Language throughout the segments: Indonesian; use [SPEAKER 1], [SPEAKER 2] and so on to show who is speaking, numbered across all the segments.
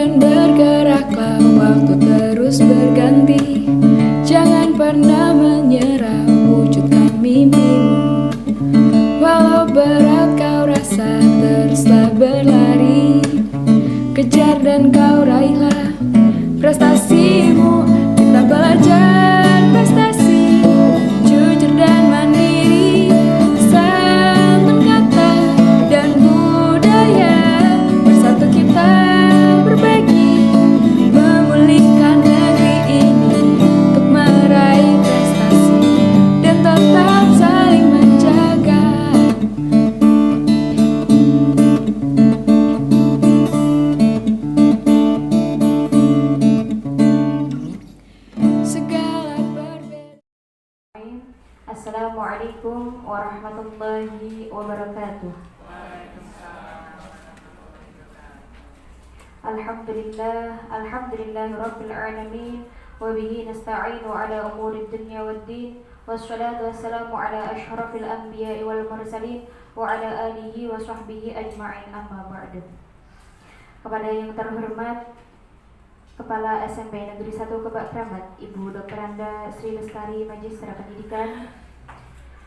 [SPEAKER 1] dan bergeraklah, waktu terus berganti. Jangan pernah menyerah, wujudkan mimpimu. Walau berat kau rasa, teruslah berlari. Kejar dan kau raihlah prestasimu. Kita belajar prestasi, jujur dan mandiri, santun kata dan budaya. Bersatu kita berbagi, memulihkan negeri ini untuk meraih prestasi dan tetap saling menjaga. Segala perbedaan.
[SPEAKER 2] Assalamualaikum warahmatullahi wabarakatuh. Alhamdulillah rabbil alamin, wa bihi nasta'inu ala umuri dunya waddin, wassalatu wassalamu ala asyrafil anbiya'i wal mursalin wa ala alihi wa sahbihi ajma'in, amma ba'du. Kepada yang terhormat Kepala SMP Negeri 1 Kebak Kramat, Ibu Dr. Anda Sri Lestari, Magister Pendidikan.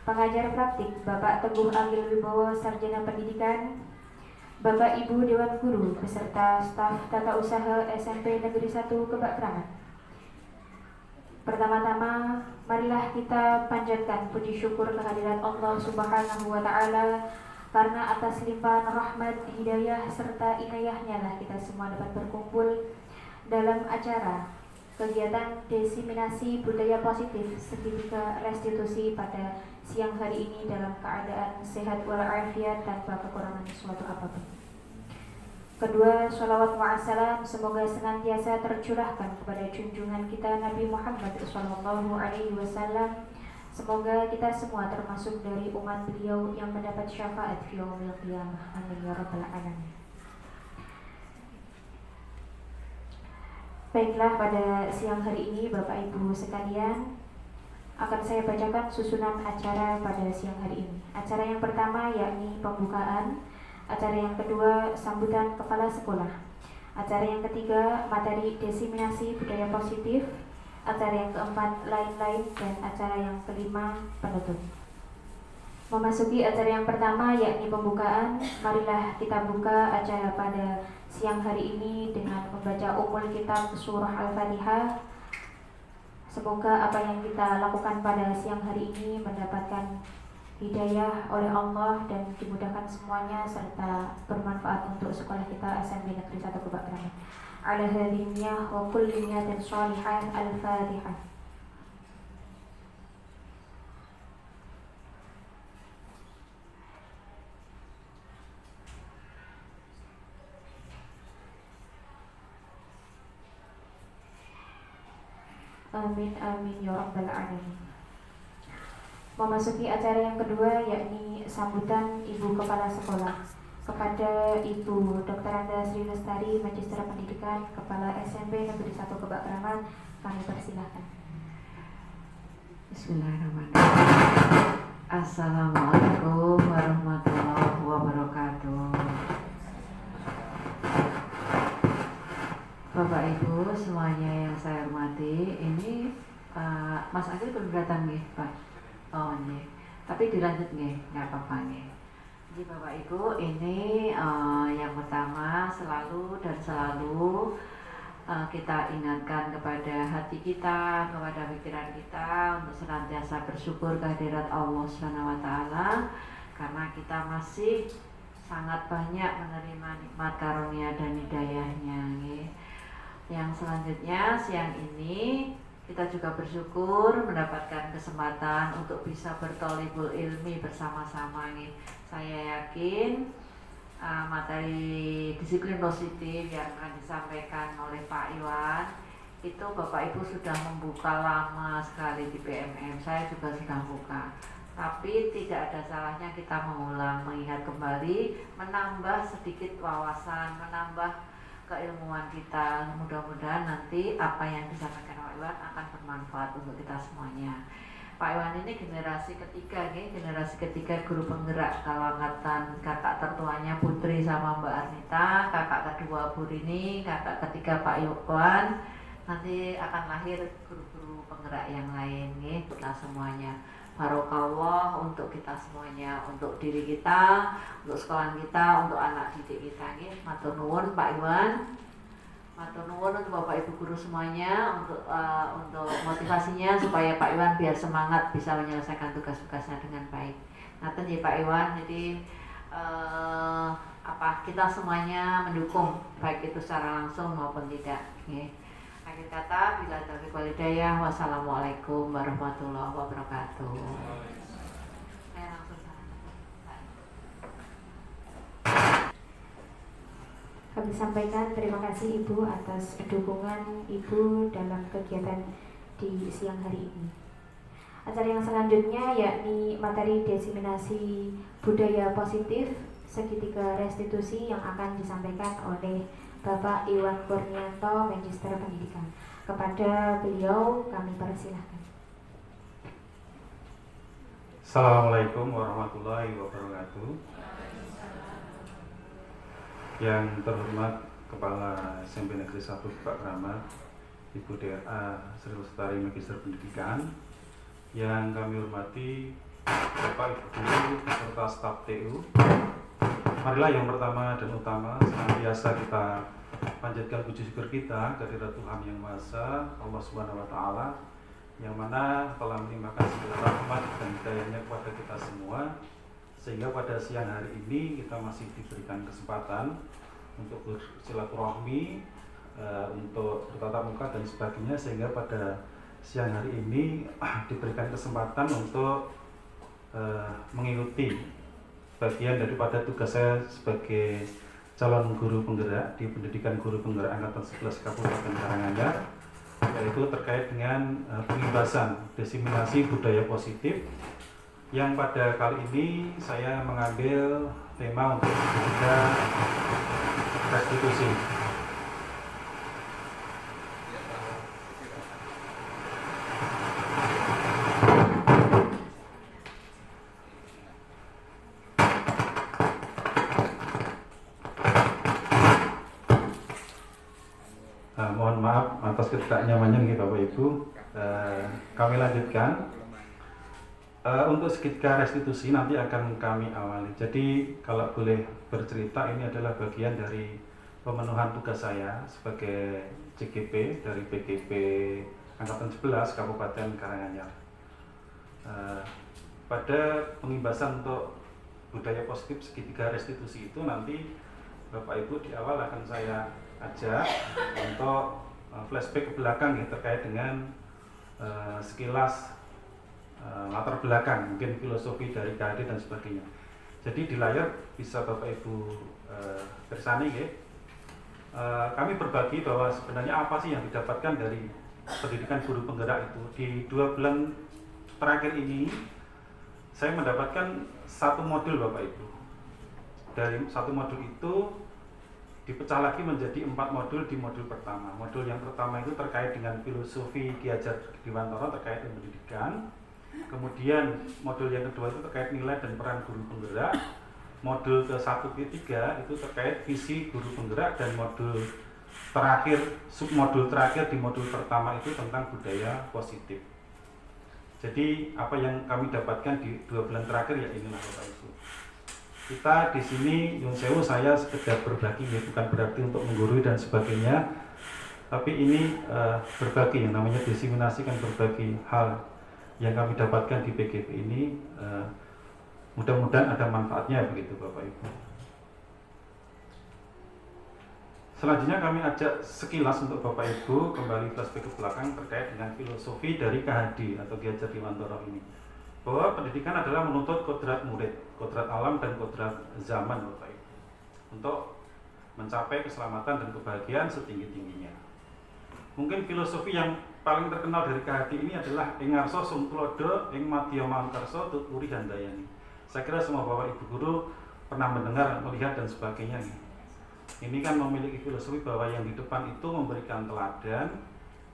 [SPEAKER 2] Pengajar praktik Bapak Teguh Agil Wibowo, Sarjana Pendidikan. Bapak Ibu Dewan Guru beserta staf tata usaha SMP Negeri 1 Kebak Kramat. Pertama-tama, marilah kita panjatkan puji syukur kehadirat Allah Subhanahu wa Ta'ala, karena atas limpahan rahmat, hidayah serta inayahnya lah kita semua dapat berkumpul dalam acara kegiatan diseminasi budaya positif seketika restitusi pada siang hari ini dalam keadaan sehat walafiat tanpa kekurangan suatu apapun. Kedua, sholawat wa'assalam semoga senantiasa tercurahkan kepada junjungan kita Nabi Muhammad SAW. Semoga kita semua termasuk dari umat beliau yang mendapat syafaat fi yaumil qiyamah. Amin ya rabbal alamin. Baiklah, pada siang hari ini Bapak Ibu sekalian, akan saya bacakan susunan acara pada siang hari ini. Acara yang pertama yakni pembukaan, acara yang kedua sambutan kepala sekolah, acara yang ketiga materi diseminasi budaya positif, acara yang keempat lain-lain, dan acara yang kelima penutup. Memasuki acara yang pertama yakni pembukaan, marilah kita buka acara pada siang hari ini dengan membaca Ummul Kitab Surah Al-Fatihah. Semoga apa yang kita lakukan pada siang hari ini mendapatkan hidayah oleh Allah dan dimudahkan semuanya serta bermanfaat untuk sekolah kita SMP Negeri 1 Kebak Kramat. Ala hadhihi niyyah wa kulli niyatin shalihah. Al-Fatihah. Amin amin ya rabbal alamin. Memasuki acara yang kedua yakni sambutan Ibu Kepala Sekolah. Kepada Ibu Dr. Anda Sri Lestari, Magister Pendidikan, Kepala SMP Negeri 1 Kebak Kramat, kami persilahkan.
[SPEAKER 3] Bismillahirrahmanirrahim. Assalamualaikum warahmatullahi wabarakatuh. Bapak Ibu semuanya yang saya hormati, ini Mas Agil belum datang nih Pak. Oh nih, tapi dilanjut nih, nggak apa-apa nih. Jadi Bapak Ibu, ini yang pertama selalu kita ingatkan kepada hati kita, kepada pikiran kita untuk senantiasa bersyukur kehadirat Allah Subhanahu wa Ta'ala, karena kita masih sangat banyak menerima nikmat karunia dan hidayahnya. Yang selanjutnya siang ini kita juga bersyukur mendapatkan kesempatan untuk bisa bertolibul ilmi bersama-sama nih. Saya yakin materi disiplin positif yang akan disampaikan oleh Pak Iwan itu Bapak Ibu sudah membuka lama sekali di PMM. Saya juga sudah buka. Tapi tidak ada salahnya kita mengulang, mengingat kembali, menambah sedikit wawasan, menambah keilmuan kita. Mudah-mudahan nanti apa yang disampaikan Pak Iwan akan bermanfaat untuk kita semuanya. Pak Iwan ini generasi ketiga, generasi ketiga guru penggerak. Kalau angkatan kakak tertuanya Putri sama Mbak Arnita, kakak kedua Bu Rini, kakak ketiga Pak Iwan. Nanti akan lahir guru-guru penggerak yang lain, kita semuanya. Barokah untuk kita semuanya, untuk diri kita, untuk sekolah kita, untuk anak didik kita. Matur nuwun Pak Iwan. Matur nuwun untuk Bapak Ibu guru semuanya untuk motivasinya supaya Pak Iwan biar semangat bisa menyelesaikan tugas-tugasnya dengan baik. Ngaten ya Pak Iwan, jadi kita semuanya mendukung baik itu secara langsung maupun tidak. Akhir kata, bila taufiq wal hidayah, wassalamualaikum warahmatullahi wabarakatuh. Saya langsung
[SPEAKER 2] Kami sampaikan terima kasih Ibu atas dukungan Ibu dalam kegiatan di siang hari ini. Acara yang selanjutnya yakni materi diseminasi budaya positif segitiga restitusi yang akan disampaikan oleh Bapak Iwan Kurnianto, Magister Pendidikan. Kepada beliau kami persilahkan.
[SPEAKER 4] Assalamualaikum warahmatullahi wabarakatuh. Yang terhormat Kepala SMP Negeri 1 Pak Kramat, Ibu DRA Sri Lestari Magister Pendidikan, yang kami hormati Bapak Ibu Guru serta staf TU. Marilah yang pertama dan utama senantiasa kita panjatkan puji syukur kita kehadirat Tuhan Yang Maha Esa, Allah Subhanahu wa taala, yang mana telah melimpahkan segala rahmat dan hidayahnya kepada kita semua, sehingga pada siang hari ini kita masih diberikan kesempatan untuk bersilaturahmi, untuk bertatap muka dan sebagainya, sehingga pada siang hari ini diberikan kesempatan untuk mengikuti bagian daripada tugas saya sebagai calon guru penggerak di Pendidikan Guru Penggerak Angkatan 11 Kabupaten Karanganyar, yaitu terkait dengan pengibasan diseminasi budaya positif, yang pada kali ini saya mengambil tema untuk budaya restitusi. Mohon maaf atas ketidaknyamannya Bapak Ibu. Kami lanjutkan. Untuk segitiga restitusi nanti akan kami awali. Jadi kalau boleh bercerita, ini adalah bagian dari pemenuhan tugas saya sebagai CGP dari PGP Angkatan 11 Kabupaten Karanganyar. Pada pengibasan untuk budaya positif segitiga restitusi itu nanti Bapak Ibu di awal akan saya ajak untuk flashback ke belakang ya, terkait dengan sekilas latar belakang, mungkin filosofi dari KHD dan sebagainya. Jadi di layar bisa Bapak Ibu bersani ya. Kami berbagi bahwa sebenarnya apa sih yang didapatkan dari pendidikan guru penggerak itu. Di 2 bulan terakhir ini saya mendapatkan satu modul Bapak Ibu. Dari satu modul itu dipecah lagi menjadi 4 modul di modul pertama. Modul yang pertama itu terkait dengan filosofi Ki Hajar Dewantara terkait dengan pendidikan. Kemudian modul yang kedua itu terkait nilai dan peran guru penggerak. Modul ke-1 ke-3 itu terkait visi guru penggerak, dan modul terakhir, submodul terakhir di modul pertama itu tentang budaya positif. Jadi apa yang kami dapatkan di 2 bulan terakhir ya inilah Bapak Ibu. Kita di sini Yun Sewu, saya sekedar berbagi ya, bukan berarti untuk menggurui dan sebagainya. Tapi ini berbagi, yang namanya diseminasi kan berbagi hal yang kami dapatkan di PGP ini, mudah-mudahan ada manfaatnya begitu Bapak Ibu. Selanjutnya kami ajak sekilas untuk Bapak Ibu kembali flashback ke belakang terkait dengan filosofi dari KHD atau Ki Hajar Dewantara ini, bahwa pendidikan adalah menuntut kodrat murid, kodrat alam dan kodrat zaman Bapak Ibu, untuk mencapai keselamatan dan kebahagiaan setinggi-tingginya. Mungkin filosofi yang paling terkenal dari KHD ini adalah ing ngarsa sung tulodo, ing madya mangkarsa tuturi handayani. Saya kira semua Bapak Ibu guru pernah mendengar, melihat dan sebagainya. Ini kan memiliki filosofi bahwa yang di depan itu memberikan teladan,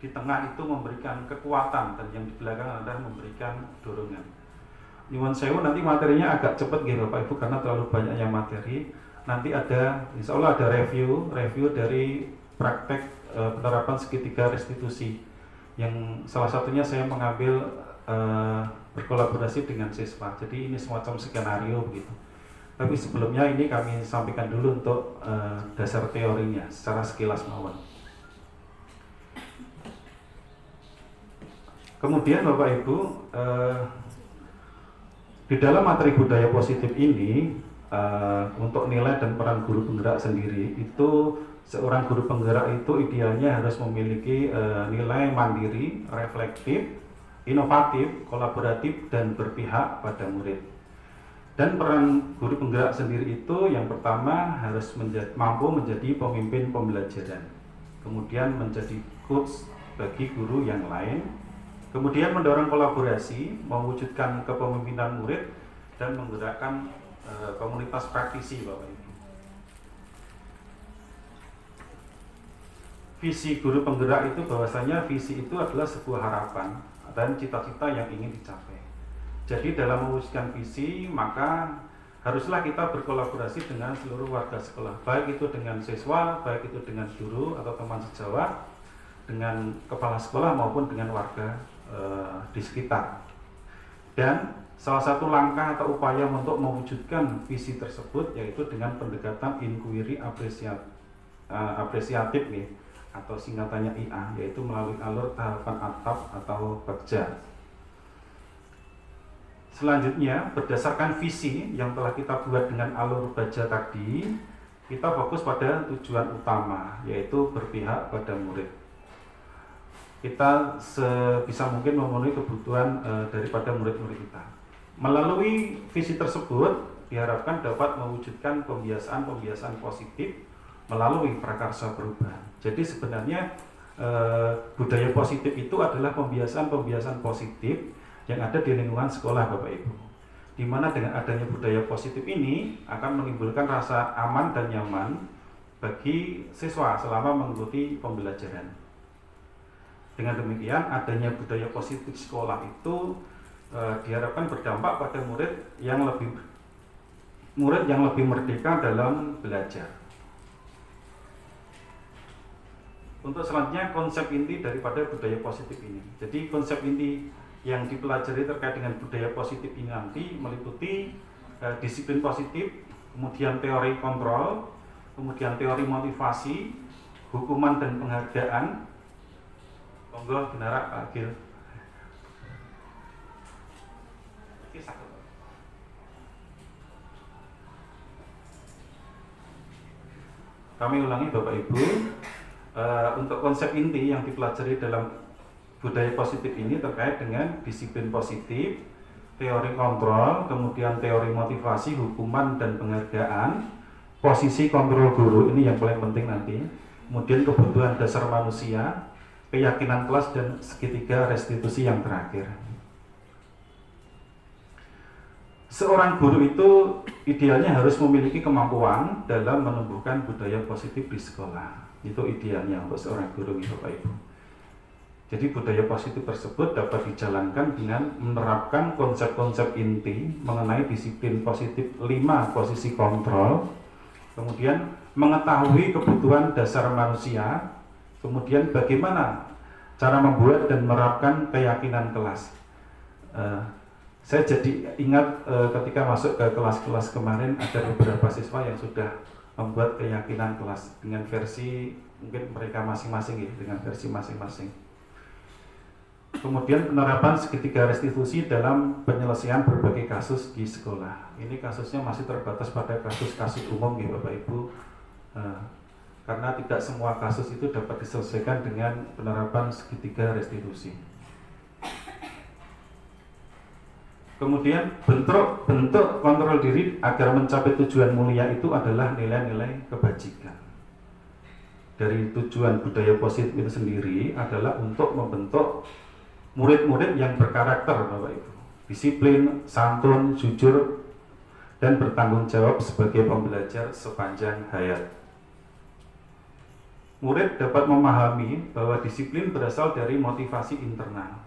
[SPEAKER 4] di tengah itu memberikan kekuatan dan yang di belakang adalah memberikan dorongan. Nyuwun sewu, nanti materinya agak cepat gitu Bapak Ibu karena terlalu banyak yang materi. Nanti ada, insya Allah ada review dari praktek penerapan segitiga restitusi yang salah satunya saya mengambil berkolaborasi dengan siswa. Jadi ini semacam skenario begitu. Tapi sebelumnya ini kami sampaikan dulu untuk dasar teorinya secara sekilas mawon. Kemudian Bapak Ibu, di dalam materi budaya positif ini untuk nilai dan peran guru penggerak sendiri itu seorang guru penggerak itu idealnya harus memiliki nilai mandiri, reflektif, inovatif, kolaboratif dan berpihak pada murid. Dan peran guru penggerak sendiri itu yang pertama harus mampu menjadi pemimpin pembelajaran, kemudian menjadi coach bagi guru yang lain, kemudian mendorong kolaborasi, mewujudkan kepemimpinan murid dan menggerakkan komunitas praktisi Bapak Ibu. Visi guru penggerak itu bahwasanya visi itu adalah sebuah harapan dan cita-cita yang ingin dicapai. Jadi dalam mewujudkan visi maka haruslah kita berkolaborasi dengan seluruh warga sekolah, baik itu dengan siswa, baik itu dengan guru atau teman sejawat, dengan kepala sekolah maupun dengan warga di sekitar. Dan salah satu langkah atau upaya untuk mewujudkan visi tersebut yaitu dengan pendekatan inquiry apresiatif nih, atau singkatannya IA, yaitu melalui alur tahapan atap atau bagja. Selanjutnya, berdasarkan visi yang telah kita buat dengan alur baja tadi, kita fokus pada tujuan utama, yaitu berpihak pada murid. Kita sebisa mungkin memenuhi kebutuhan daripada murid-murid kita. Melalui visi tersebut, diharapkan dapat mewujudkan pembiasaan-pembiasaan positif melalui prakarsa perubahan. Jadi sebenarnya budaya positif itu adalah pembiasaan-pembiasaan positif yang ada di lingkungan sekolah Bapak Ibu. Di mana dengan adanya budaya positif ini akan menimbulkan rasa aman dan nyaman bagi siswa selama mengikuti pembelajaran. Dengan demikian adanya budaya positif sekolah itu diharapkan berdampak pada murid yang lebih merdeka dalam belajar. Untuk selanjutnya konsep inti daripada budaya positif ini. Jadi konsep inti yang dipelajari terkait dengan budaya positif ini nanti meliputi disiplin positif, kemudian teori kontrol, kemudian teori motivasi, hukuman dan penghargaan. Monggo Genara Pak Agil. Kami ulangi Bapak Ibu, untuk konsep inti yang dipelajari dalam budaya positif ini terkait dengan disiplin positif, teori kontrol, kemudian teori motivasi, hukuman dan penghargaan, posisi kontrol guru ini yang paling penting nanti, kemudian kebutuhan dasar manusia, keyakinan kelas dan segitiga restitusi yang terakhir. Seorang guru itu idealnya harus memiliki kemampuan dalam menumbuhkan budaya positif di sekolah. Itu idealnya untuk seorang guru Bapak Ibu. Jadi budaya positif tersebut dapat dijalankan dengan menerapkan konsep-konsep inti mengenai disiplin positif 5 posisi kontrol, kemudian mengetahui kebutuhan dasar manusia, kemudian bagaimana cara membuat dan menerapkan keyakinan kelas. Saya jadi ingat ketika masuk ke kelas-kelas kemarin ada beberapa siswa yang sudah membuat keyakinan kelas dengan versi mungkin mereka masing-masing ya, dengan versi masing-masing. Kemudian penerapan segitiga restitusi dalam penyelesaian berbagai kasus di sekolah. Ini kasusnya masih terbatas pada kasus-kasus umum ya Bapak Ibu. Karena tidak semua kasus itu dapat diselesaikan dengan penerapan segitiga restitusi. Kemudian bentuk kontrol diri agar mencapai tujuan mulia itu adalah nilai-nilai kebajikan. Dari tujuan budaya positif itu sendiri adalah untuk membentuk murid-murid yang berkarakter Bapak Ibu, disiplin, santun, jujur, dan bertanggung jawab sebagai pembelajar sepanjang hayat. murid dapat memahami bahwa disiplin berasal dari motivasi internal.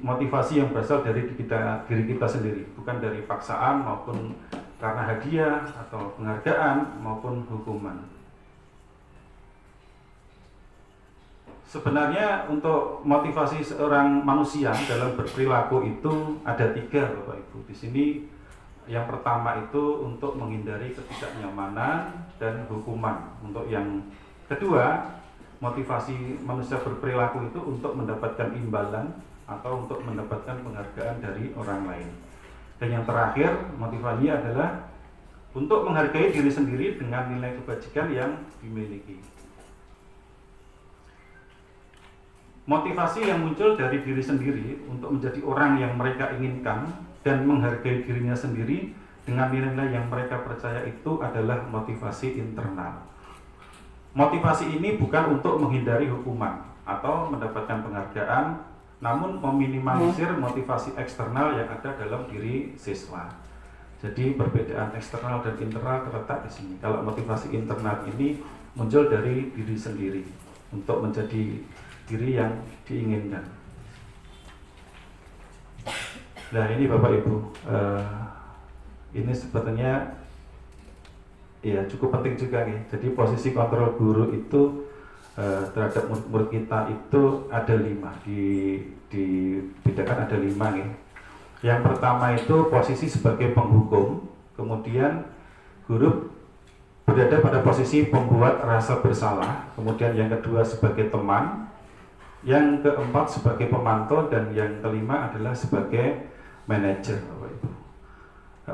[SPEAKER 4] Motivasi yang berasal dari diri kita sendiri, bukan dari paksaan maupun karena hadiah atau penghargaan maupun hukuman. Sebenarnya untuk motivasi seorang manusia dalam berperilaku itu ada 3, Bapak Ibu. Di sini yang pertama itu untuk menghindari ketidaknyamanan dan hukuman. Untuk yang kedua, motivasi manusia berperilaku itu untuk mendapatkan imbalan atau untuk mendapatkan penghargaan dari orang lain. Dan yang terakhir, motivasinya adalah untuk menghargai diri sendiri dengan nilai kebajikan yang dimiliki. Motivasi yang muncul dari diri sendiri untuk menjadi orang yang mereka inginkan dan menghargai dirinya sendiri dengan nilai-nilai yang mereka percaya itu adalah motivasi internal. Motivasi ini bukan untuk menghindari hukuman atau mendapatkan penghargaan, namun meminimalisir motivasi eksternal yang ada dalam diri siswa. Jadi perbedaan eksternal dan internal terletak di sini. Kalau motivasi internal ini muncul dari diri sendiri untuk menjadi diri yang diinginkan. Nah ini Bapak Ibu, ini sebetulnya ya cukup penting juga nih. Jadi posisi kontrol guru itu terhadap murid kita itu ada 5, dibedakan ada 5 nih. Yang pertama itu posisi sebagai penghukum, kemudian guru berada pada posisi pembuat rasa bersalah, kemudian yang kedua sebagai teman, yang keempat sebagai pemantau, dan yang kelima adalah sebagai manajer.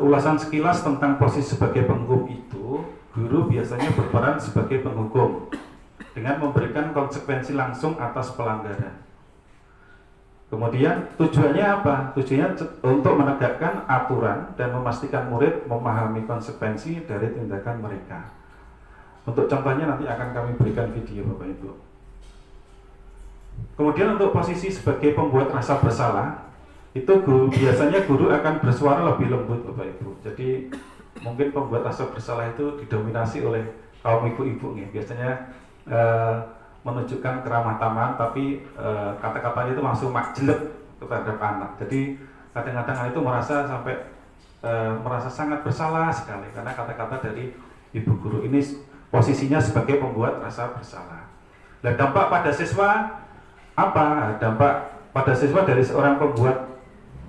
[SPEAKER 4] Ulasan sekilas tentang posisi sebagai penghukum itu, guru biasanya berperan sebagai penghukum dengan memberikan konsekuensi langsung atas pelanggaran. Kemudian tujuannya apa? Tujuannya untuk menegakkan aturan dan memastikan murid memahami konsekuensi dari tindakan mereka. Untuk contohnya nanti akan kami berikan video Bapak Ibu. Kemudian untuk posisi sebagai pembuat rasa bersalah, itu biasanya guru akan bersuara lebih lembut Bapak Ibu. Jadi mungkin pembuat rasa bersalah itu didominasi oleh kaum ibu-ibu nih. Biasanya menunjukkan keramah tamahan, tapi kata-katanya itu langsung jelek terhadap anak. Jadi kadang-kadang itu merasa sampai merasa sangat bersalah sekali karena kata-kata dari ibu guru ini posisinya sebagai pembuat rasa bersalah. Dan dampak pada siswa apa? Dampak pada siswa dari seorang pembuat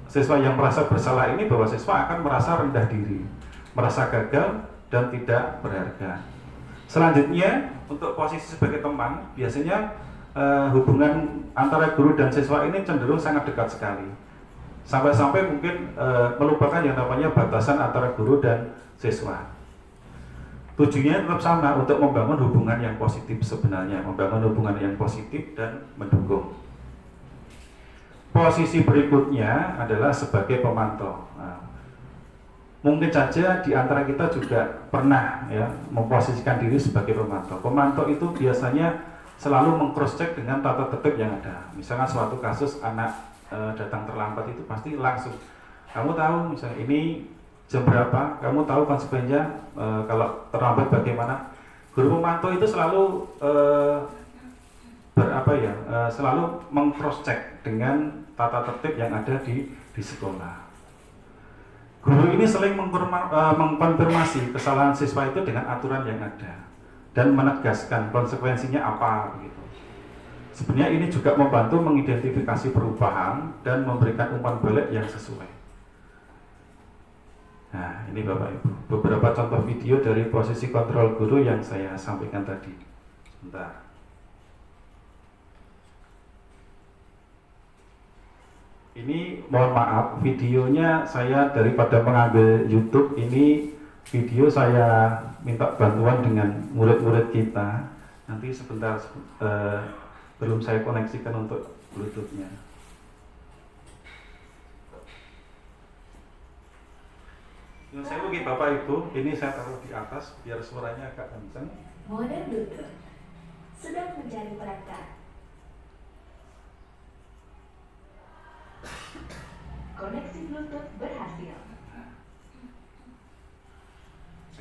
[SPEAKER 4] siswa yang merasa bersalah ini bahwa siswa akan merasa rendah diri, merasa gagal dan tidak berharga. Selanjutnya untuk posisi sebagai teman, biasanya hubungan antara guru dan siswa ini cenderung sangat dekat sekali. Sampai-sampai mungkin melupakan yang namanya batasan antara guru dan siswa. Tujuannya tetap sama, untuk membangun hubungan yang positif sebenarnya, membangun hubungan yang positif dan mendukung. Posisi berikutnya adalah sebagai pemantau. Nah, mungkin saja di antara kita juga pernah ya memposisikan diri sebagai pemantau. Pemantau itu biasanya selalu meng-cross-check dengan tata tertib yang ada. Misalnya suatu kasus anak datang terlambat itu pasti langsung, kamu tahu misalnya ini jam berapa, kamu tahu konsekuensinya kalau terlambat bagaimana. Guru pemantau itu selalu selalu meng-cross-check dengan tata tertib yang ada di sekolah. Guru ini sering mengkonfirmasi kesalahan siswa itu dengan aturan yang ada dan menegaskan konsekuensinya apa begitu. Sebenarnya ini juga membantu mengidentifikasi perubahan dan memberikan umpan balik yang sesuai. Nah, ini Bapak Ibu, beberapa contoh video dari posisi kontrol guru yang saya sampaikan tadi. Bentar. Ini mohon maaf, videonya saya daripada mengambil YouTube, ini video saya minta bantuan dengan murid-murid kita. Nanti sebentar belum saya koneksikan untuk Bluetooth-nya. Saya bagi Bapak Ibu, ini saya taruh di atas biar suaranya agak kencang.
[SPEAKER 5] Modern Bluetooth sedang mencari perangkat. Koneksi Bluetooth berhasil.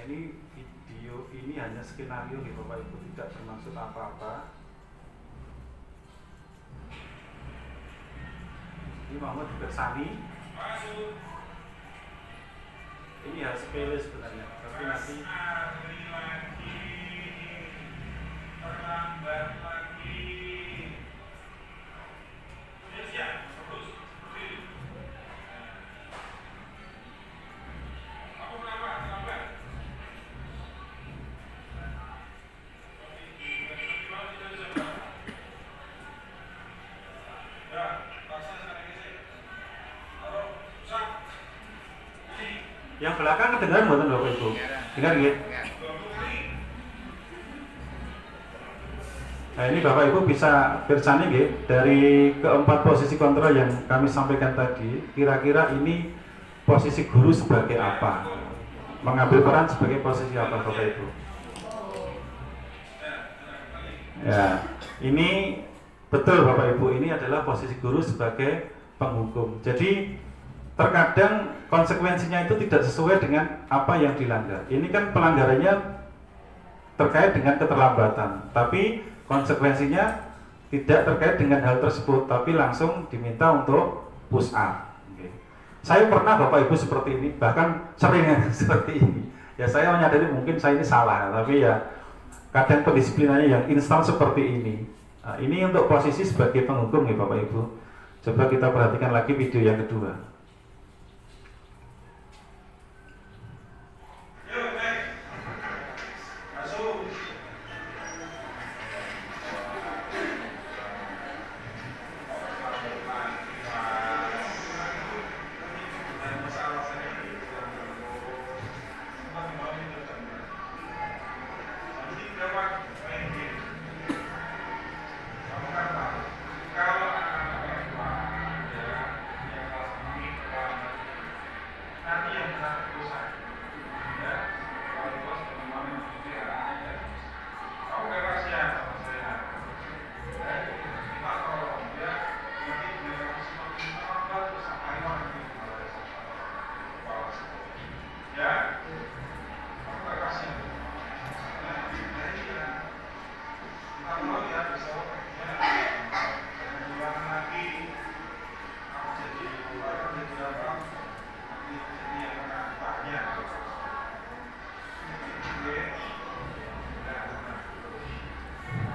[SPEAKER 4] Ini video ini hanya skenario nih Bapak Ibu, tidak bermaksud apa-apa. Ini Muhammad Bersani. Ini hal sepele sebenarnya, tapi nanti terlambat lagi. Yang belakang kedengaran buatan Bapak Ibu? Dengar gitu? Nah ini Bapak Ibu bisa bersani gitu, dari keempat posisi kontrol yang kami sampaikan tadi, kira-kira ini posisi guru sebagai apa? Mengambil peran sebagai posisi apa Bapak Ibu? Ya, ini betul Bapak Ibu, ini adalah posisi guru sebagai penghukum. Jadi terkadang konsekuensinya itu tidak sesuai dengan apa yang dilanggar. Ini kan pelanggarannya terkait dengan keterlambatan, tapi konsekuensinya tidak terkait dengan hal tersebut, tapi langsung diminta untuk push up. Oke. Saya pernah Bapak Ibu seperti ini, bahkan sering seperti ini. Ya saya menyadari mungkin saya ini salah, tapi ya kadang pendisiplinannya yang instan seperti ini. Nah, ini untuk posisi sebagai penghukum ya Bapak Ibu. Coba kita perhatikan lagi video yang kedua.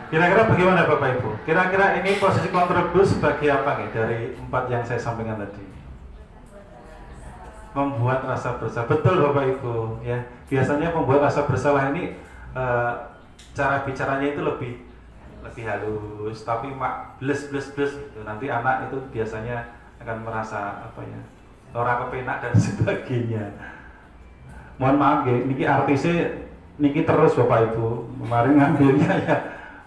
[SPEAKER 4] Kira-kira bagaimana Bapak Ibu? Kira-kira ini posisi kontrol guru sebagai apa nih dari 4 yang saya sampaikan tadi? Membuat rasa bersalah. Betul Bapak Ibu ya. Biasanya membuat rasa bersalah ini cara bicaranya itu lebih halus, tapi bles gitu. Nanti anak itu biasanya akan merasa apa ya? Ora kepenak dan sebagainya. Mohon maaf ya, niki artisnya niki terus Bapak Ibu. Kemarin ngambilnya ya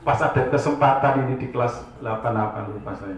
[SPEAKER 4] pas ada kesempatan ini di kelas 88 lupa saya.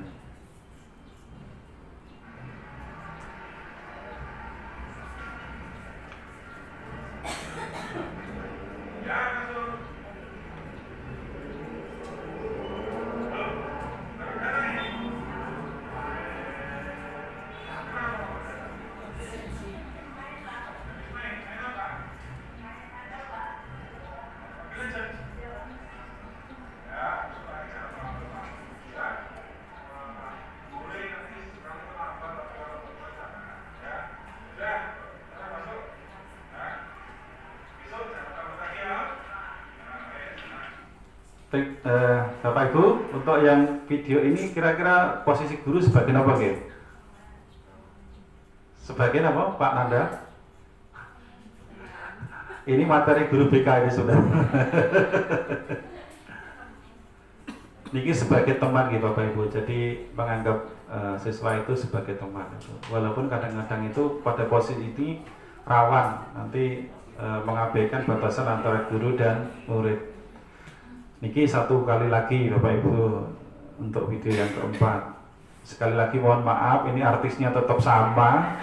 [SPEAKER 4] Bapak Ibu, untuk yang video ini kira-kira posisi guru sebagai apa gitu? Sebagai apa Pak Nanda? Ini materi guru BK ini sudah. Niki sebagai teman gitu Bapak Ibu, jadi menganggap siswa itu sebagai teman. Walaupun kadang-kadang itu pada posisi ini rawan nanti mengabaikan batasan antara guru dan murid. Niki satu kali lagi Bapak Ibu untuk video yang keempat. Sekali lagi mohon maaf, ini artisnya tetap sama.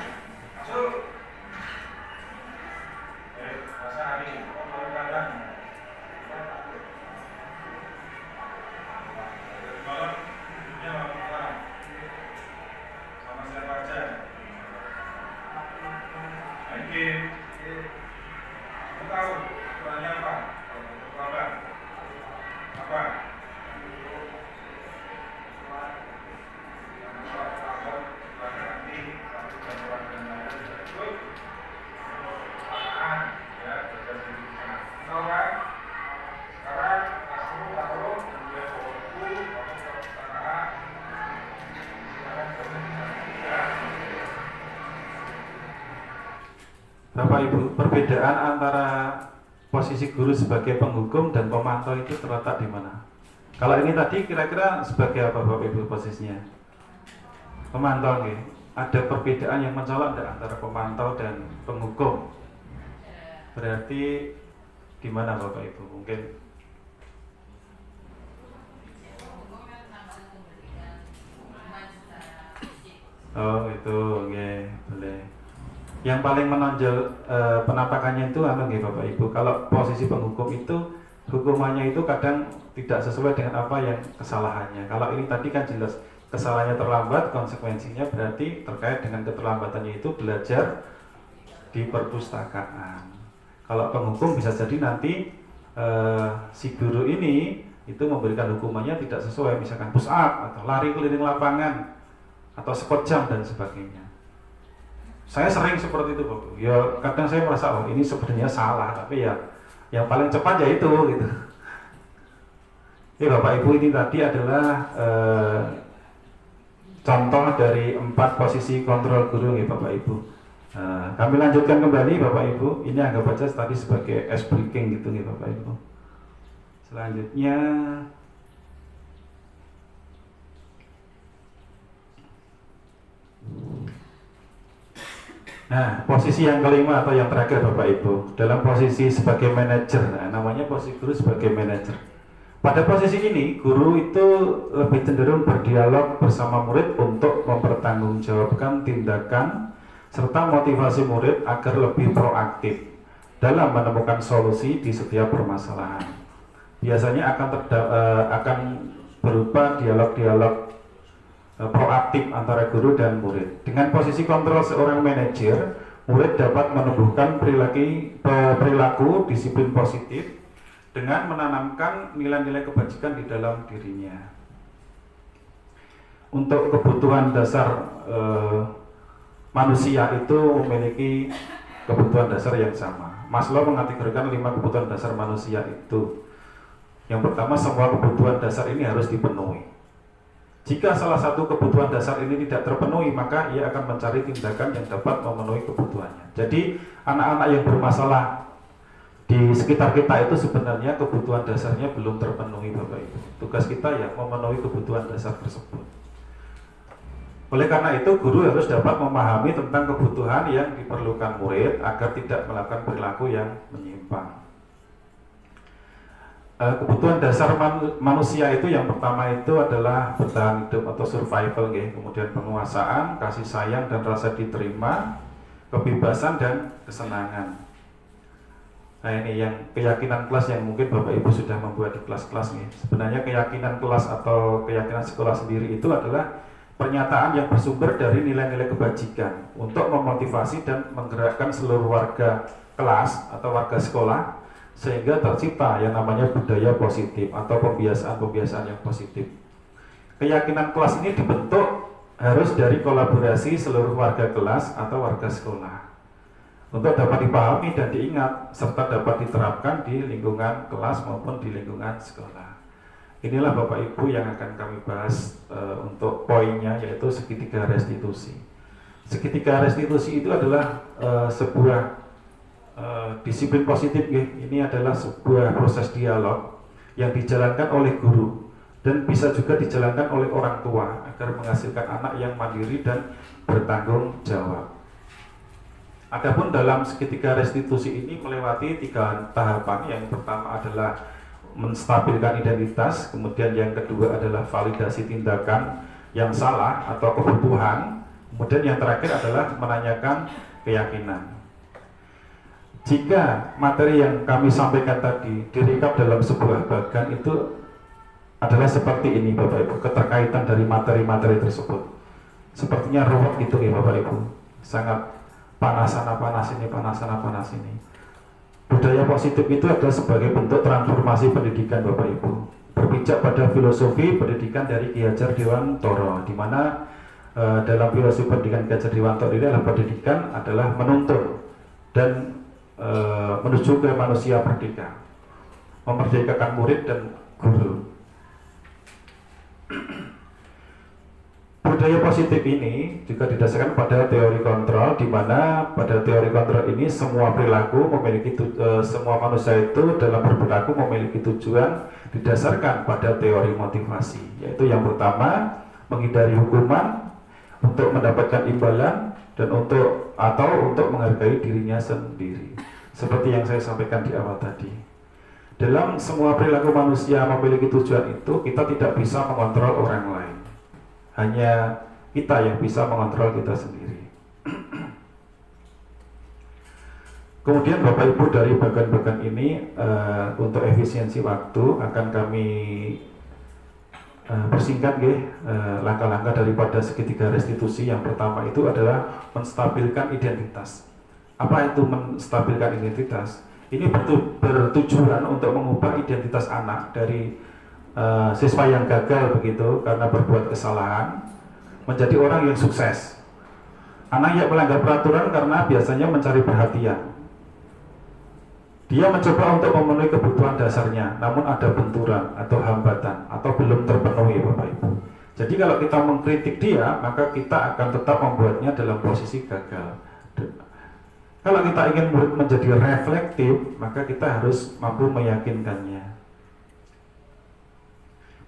[SPEAKER 4] Bapak Ibu, perbedaan antara posisi guru sebagai penghukum dan pemantau itu terletak di mana? Kalau ini tadi kira-kira sebagai apa Bapak Ibu posisinya? Pemantau nih. Ada perbedaan yang mencolok antara pemantau dan penghukum. Berarti di mana Bapak Ibu? Mungkin oh itu, oke, boleh. Yang paling menonjol penampakannya itu anu nggih Bapak Ibu. Kalau posisi penghukum itu hukumannya itu kadang tidak sesuai dengan apa yang kesalahannya. Kalau ini tadi kan jelas kesalahannya terlambat, konsekuensinya berarti terkait dengan keterlambatannya itu belajar di perpustakaan. Kalau penghukum bisa jadi nanti si guru ini itu memberikan hukumannya tidak sesuai, misalkan push up atau lari keliling lapangan atau squat jam dan sebagainya. Saya sering seperti itu Bapak. Ya kadang saya merasa oh ini sebenarnya salah, tapi ya yang paling cepat ya itu gitu. Bapak Ibu, ini tadi adalah contoh dari 4 posisi kontrol guru ya Bapak Ibu. Kami lanjutkan kembali Bapak Ibu. Ini anggap aja tadi sebagai ice breaking gitu nih Bapak Ibu. Selanjutnya posisi yang kelima atau yang terakhir Bapak Ibu, dalam posisi sebagai manajer. Namanya posisi guru sebagai manajer. Pada posisi ini, guru itu lebih cenderung berdialog bersama murid untuk mempertanggungjawabkan tindakan serta motivasi murid agar lebih proaktif dalam menemukan solusi di setiap permasalahan. Biasanya akan berupa dialog-dialog proaktif antara guru dan murid. Dengan posisi kontrol seorang manajer, murid dapat menumbuhkan perilaku disiplin positif dengan menanamkan nilai-nilai kebajikan di dalam dirinya. Untuk kebutuhan dasar manusia itu memiliki kebutuhan dasar yang sama. Maslow mengategorikan 5 kebutuhan dasar manusia itu. Yang pertama, semua kebutuhan dasar ini harus dipenuhi. Jika salah satu kebutuhan dasar ini tidak terpenuhi, maka ia akan mencari tindakan yang dapat memenuhi kebutuhannya. Jadi, anak-anak yang bermasalah di sekitar kita itu sebenarnya kebutuhan dasarnya belum terpenuhi Bapak Ibu. Tugas kita ya memenuhi kebutuhan dasar tersebut. Oleh karena itu, guru harus dapat memahami tentang kebutuhan yang diperlukan murid agar tidak melakukan perilaku yang menyimpang. Kebutuhan dasar manusia itu yang pertama itu adalah bertahan hidup atau survival, kemudian penguasaan, kasih sayang dan rasa diterima, kebebasan dan kesenangan. Nah ini yang keyakinan kelas yang mungkin Bapak Ibu sudah membuat di kelas-kelas nih. Sebenarnya keyakinan kelas atau keyakinan sekolah sendiri itu adalah pernyataan yang bersumber dari nilai-nilai kebajikan untuk memotivasi dan menggerakkan seluruh warga kelas atau warga sekolah sehingga tercipta yang namanya budaya positif atau pembiasaan-pembiasaan yang positif. Keyakinan kelas ini dibentuk harus dari kolaborasi seluruh warga kelas atau warga sekolah untuk dapat dipahami dan diingat serta dapat diterapkan di lingkungan kelas maupun di lingkungan sekolah. Inilah Bapak Ibu yang akan kami bahas untuk poinnya, yaitu segitiga restitusi. Segitiga restitusi itu adalah sebuah disiplin positif. Ini adalah sebuah proses dialog yang dijalankan oleh guru dan bisa juga dijalankan oleh orang tua agar menghasilkan anak yang mandiri dan bertanggung jawab. Adapun dalam segitiga restitusi ini melewati 3 tahapan. Yang pertama adalah menstabilkan identitas, kemudian yang kedua adalah validasi tindakan yang salah atau kebutuhan, kemudian yang terakhir adalah menanyakan keyakinan. Jika materi yang kami sampaikan tadi direkap dalam sebuah bagan itu adalah seperti ini Bapak Ibu, keterkaitan dari materi-materi tersebut. Sepertinya ruwet gitu ya Bapak Ibu, sangat panas ini. Budaya positif itu adalah sebagai bentuk transformasi pendidikan Bapak Ibu, berpijak pada filosofi pendidikan dari Ki Hajar Dewantara, di mana dalam filosofi pendidikan Ki Hajar Dewantara ini adalah pendidikan adalah menuntun dan menuju ke manusia merdeka, memerdekakan murid dan guru. budaya positif ini juga didasarkan pada teori kontrol, di mana pada teori kontrol ini semua perilaku memiliki semua manusia itu dalam berperilaku memiliki tujuan didasarkan pada teori motivasi, yaitu yang pertama menghindari hukuman, untuk mendapatkan imbalan, dan untuk menghargai dirinya sendiri. Seperti yang saya sampaikan di awal tadi. Dalam semua perilaku manusia memiliki tujuan itu, kita tidak bisa mengontrol orang lain. Hanya kita yang bisa mengontrol kita sendiri. Kemudian Bapak Ibu, dari bagian-bagian ini untuk efisiensi waktu akan kami persingkat langkah-langkah daripada segitiga restitusi. Yang pertama itu adalah menstabilkan identitas. Apa itu menstabilkan identitas? Ini bertujuan untuk mengubah identitas anak dari siswa yang gagal begitu karena berbuat kesalahan menjadi orang yang sukses. Anak yang melanggar peraturan karena biasanya mencari perhatian. Dia mencoba untuk memenuhi kebutuhan dasarnya, namun ada benturan atau hambatan atau belum terpenuhi, Bapak Ibu. Jadi kalau kita mengkritik dia, maka kita akan tetap membuatnya dalam posisi gagal. Kalau kita ingin murid menjadi reflektif, maka kita harus mampu meyakinkannya.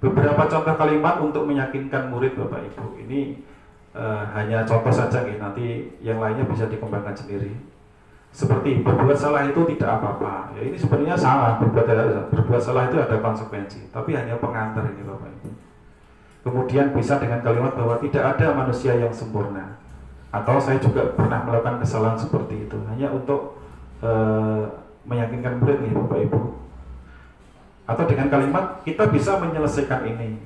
[SPEAKER 4] Beberapa contoh kalimat untuk meyakinkan murid, Bapak Ibu. Ini hanya contoh saja, nanti yang lainnya bisa dikembangkan sendiri. Seperti berbuat salah itu tidak apa-apa. Ya ini sebenarnya salah, berbuat salah itu ada konsekuensi, tapi hanya pengantar ini, Bapak Ibu. Kemudian bisa dengan kalimat bahwa tidak ada manusia yang sempurna. Atau saya juga pernah melakukan kesalahan seperti itu, hanya untuk meyakinkan murid nih, Bapak Ibu. Atau dengan kalimat kita bisa menyelesaikan ini.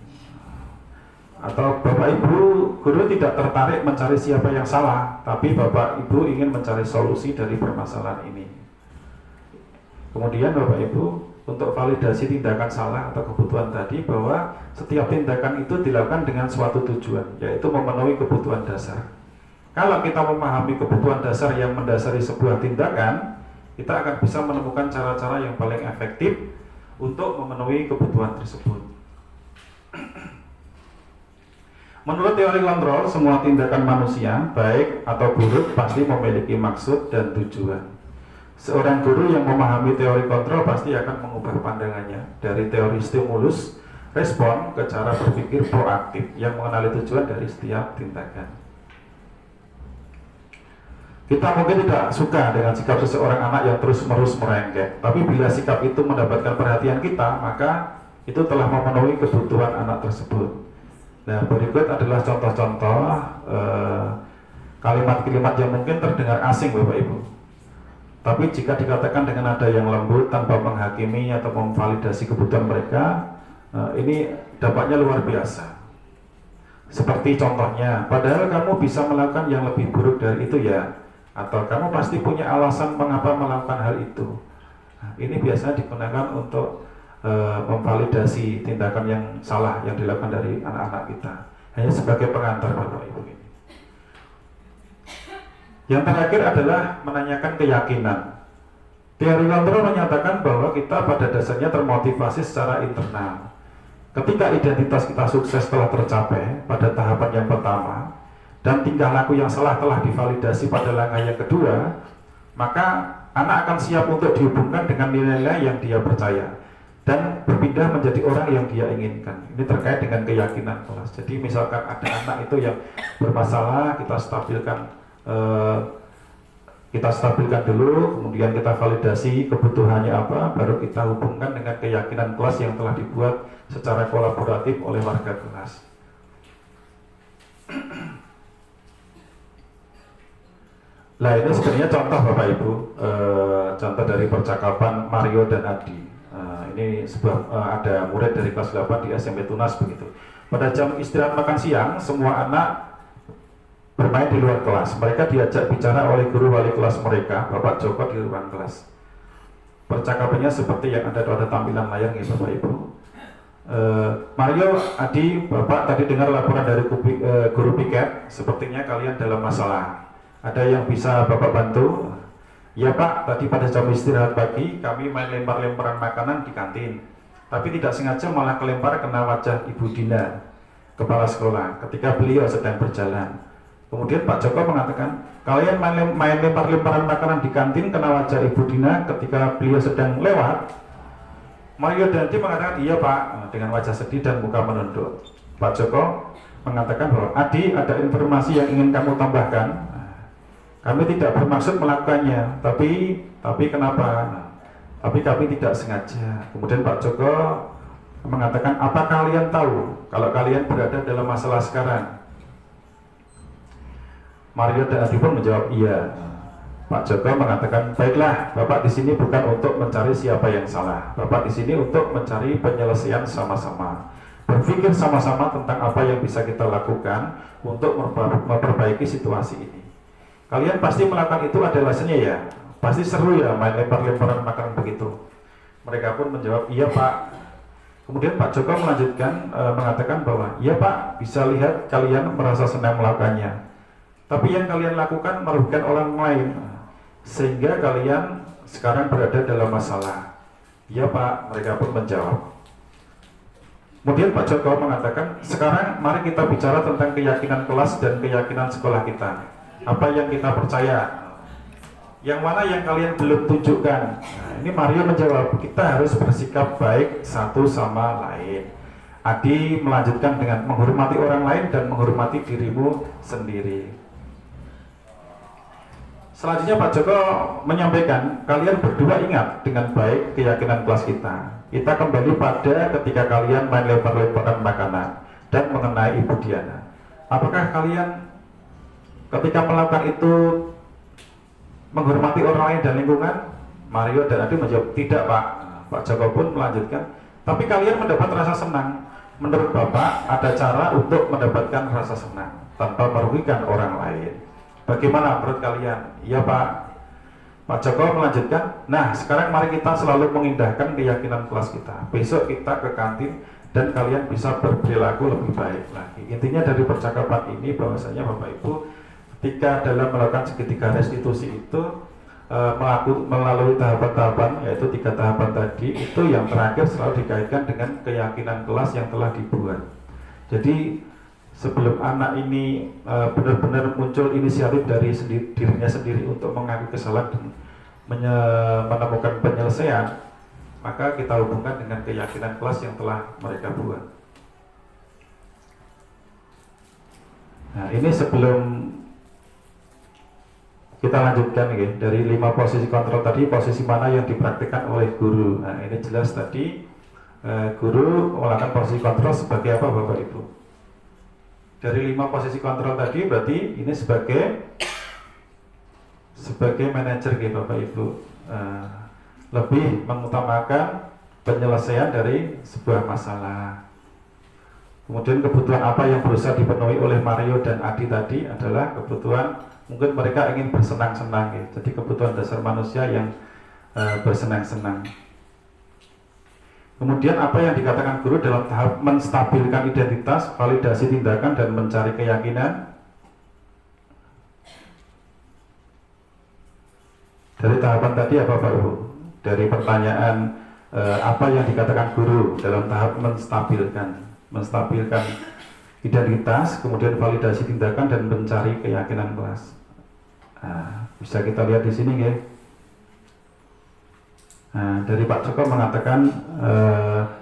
[SPEAKER 4] Atau Bapak Ibu, guru tidak tertarik mencari siapa yang salah, tapi Bapak Ibu ingin mencari solusi dari permasalahan ini. Kemudian Bapak Ibu, untuk validasi tindakan salah atau kebutuhan tadi, bahwa setiap tindakan itu dilakukan dengan suatu tujuan, yaitu memenuhi kebutuhan dasar. Kalau kita memahami kebutuhan dasar yang mendasari sebuah tindakan, kita akan bisa menemukan cara-cara yang paling efektif untuk memenuhi kebutuhan tersebut. Menurut teori kontrol, semua tindakan manusia, baik atau buruk, pasti memiliki maksud dan tujuan. Seorang guru yang memahami teori kontrol pasti akan mengubah pandangannya dari teori stimulus, respon, ke cara berpikir proaktif yang mengenali tujuan dari setiap tindakan. Kita mungkin tidak suka dengan sikap seseorang anak yang terus-menerus merengek, tapi bila sikap itu mendapatkan perhatian kita, maka itu telah memenuhi kebutuhan anak tersebut. Nah, berikut adalah contoh-contoh kalimat-kalimat yang mungkin terdengar asing, Bapak Ibu. Tapi jika dikatakan dengan nada yang lembut tanpa menghakimi atau memvalidasi kebutuhan mereka, ini dampaknya luar biasa. Seperti contohnya, padahal kamu bisa melakukan yang lebih buruk dari itu ya, atau kamu pasti punya alasan mengapa melakukan hal itu. Nah, ini biasanya digunakan untuk memvalidasi tindakan yang salah yang dilakukan dari anak-anak kita, hanya sebagai pengantar, Bapak Ibu. Yang terakhir adalah menanyakan keyakinan. Teori kontrol menyatakan bahwa kita pada dasarnya termotivasi secara internal. Ketika identitas kita sukses telah tercapai pada tahapan yang pertama, dan tingkah laku yang salah telah divalidasi pada langkah yang kedua, maka anak akan siap untuk dihubungkan dengan nilai-nilai yang dia percaya dan berpindah menjadi orang yang dia inginkan. Ini terkait dengan keyakinan kelas. Jadi misalkan ada anak itu yang bermasalah, kita stabilkan dulu, kemudian kita validasi kebutuhannya apa, baru kita hubungkan dengan keyakinan kelas yang telah dibuat secara kolaboratif oleh warga kelas. Nah, ini sebenarnya contoh, Bapak Ibu, contoh dari percakapan Mario dan Adi. Ini ada murid dari kelas 8 di SMP Tunas begitu. Pada jam istirahat makan siang, semua anak bermain di luar kelas. Mereka diajak bicara oleh guru wali kelas mereka, Bapak Joko, di ruang kelas. Percakapannya seperti yang ada pada tampilan layar nih, Bapak Ibu. Mario, Adi, Bapak tadi dengar laporan dari guru piket. Sepertinya kalian dalam masalah. Ada yang bisa Bapak bantu? Ya Pak, tadi pada jam istirahat pagi kami main lempar-lemparan makanan di kantin, tapi tidak sengaja malah kelempar kena wajah Ibu Dina. kepala sekolah ketika beliau sedang berjalan. Kemudian Pak Joko mengatakan, kalian main lempar-lemparan makanan di kantin kena wajah Ibu Dina ketika beliau sedang lewat. Mario Dandi mengatakan, iya Pak, dengan wajah sedih dan muka menunduk. Pak Joko mengatakan bahwa, Adi, ada informasi yang ingin kamu tambahkan. Kami tidak bermaksud melakukannya, tapi kenapa? Tapi kami tidak sengaja. Kemudian Pak Joko mengatakan, apa kalian tahu kalau kalian berada dalam masalah sekarang? Mario dan Adi pun menjawab iya. Pak Joko mengatakan, baiklah, Bapak di sini bukan untuk mencari siapa yang salah. Bapak di sini untuk mencari penyelesaian sama-sama. Berpikir sama-sama tentang apa yang bisa kita lakukan untuk memperbaiki situasi ini. Kalian pasti melakukan itu, ada alasannya ya. Pasti seru ya main lempar-lemparan makanan begitu. Mereka pun menjawab, iya Pak. Kemudian Pak Joko melanjutkan mengatakan bahwa, iya Pak, bisa lihat kalian merasa senang melakukannya. Tapi yang kalian lakukan merugikan orang lain, sehingga kalian sekarang berada dalam masalah. Iya Pak, mereka pun menjawab. Kemudian Pak Joko mengatakan, sekarang mari kita bicara tentang keyakinan kelas dan keyakinan sekolah kita. Apa yang kita percaya? Yang mana yang kalian belum tunjukkan? Nah, ini Mario menjawab, kita harus bersikap baik satu sama lain. Adi melanjutkan dengan menghormati orang lain dan menghormati dirimu sendiri. Selanjutnya Pak Joko menyampaikan, kalian berdua ingat dengan baik keyakinan kelas kita. Kita kembali pada ketika kalian main lempar-lemparan makanan dan mengenai Ibu Diana. Apakah kalian ketika melakukan itu menghormati orang lain dan lingkungan? Mario dan Adi menjawab, tidak Pak. Pak Joko pun melanjutkan, tapi kalian mendapat rasa senang. Menurut Bapak ada cara untuk mendapatkan rasa senang tanpa merugikan orang lain. Bagaimana menurut kalian? Iya Pak. Pak Joko melanjutkan, nah sekarang mari kita selalu mengindahkan keyakinan kelas kita. Besok kita ke kantin dan kalian bisa berperilaku lebih baik lagi. Intinya dari percakapan ini bahwasanya Bapak Ibu ketika dalam melakukan segitiga restitusi itu melalui tahapan-tahapan, yaitu 3 tahapan tadi, itu yang terakhir selalu dikaitkan dengan keyakinan kelas yang telah dibuat. Jadi sebelum anak ini benar-benar muncul inisiatif dari dirinya sendiri untuk mengakui kesalahan dan menemukan penyelesaian, maka kita hubungkan dengan keyakinan kelas yang telah mereka buat. Nah, ini sebelum kita lanjutkan ya, dari 5 posisi kontrol tadi, posisi mana yang dipraktikkan oleh guru. Nah, ini jelas tadi guru melakukan posisi kontrol sebagai apa Bapak Ibu? Dari 5 posisi kontrol tadi berarti ini sebagai manajer gitu Bapak Ibu, lebih mengutamakan penyelesaian dari sebuah masalah. Kemudian kebutuhan apa yang berusaha dipenuhi oleh Mario dan Adi tadi adalah kebutuhan mungkin mereka ingin bersenang-senang gitu. Jadi kebutuhan dasar manusia yang bersenang-senang. Kemudian apa yang dikatakan guru dalam tahap menstabilkan identitas, validasi tindakan, dan mencari keyakinan. Dari tahapan tadi apa Bapak Ibu? Dari pertanyaan apa yang dikatakan guru dalam tahap menstabilkan identitas, kemudian validasi tindakan, dan mencari keyakinan kelas. Nah, bisa kita lihat di sini ya. Nah, dari Pak Joko mengatakan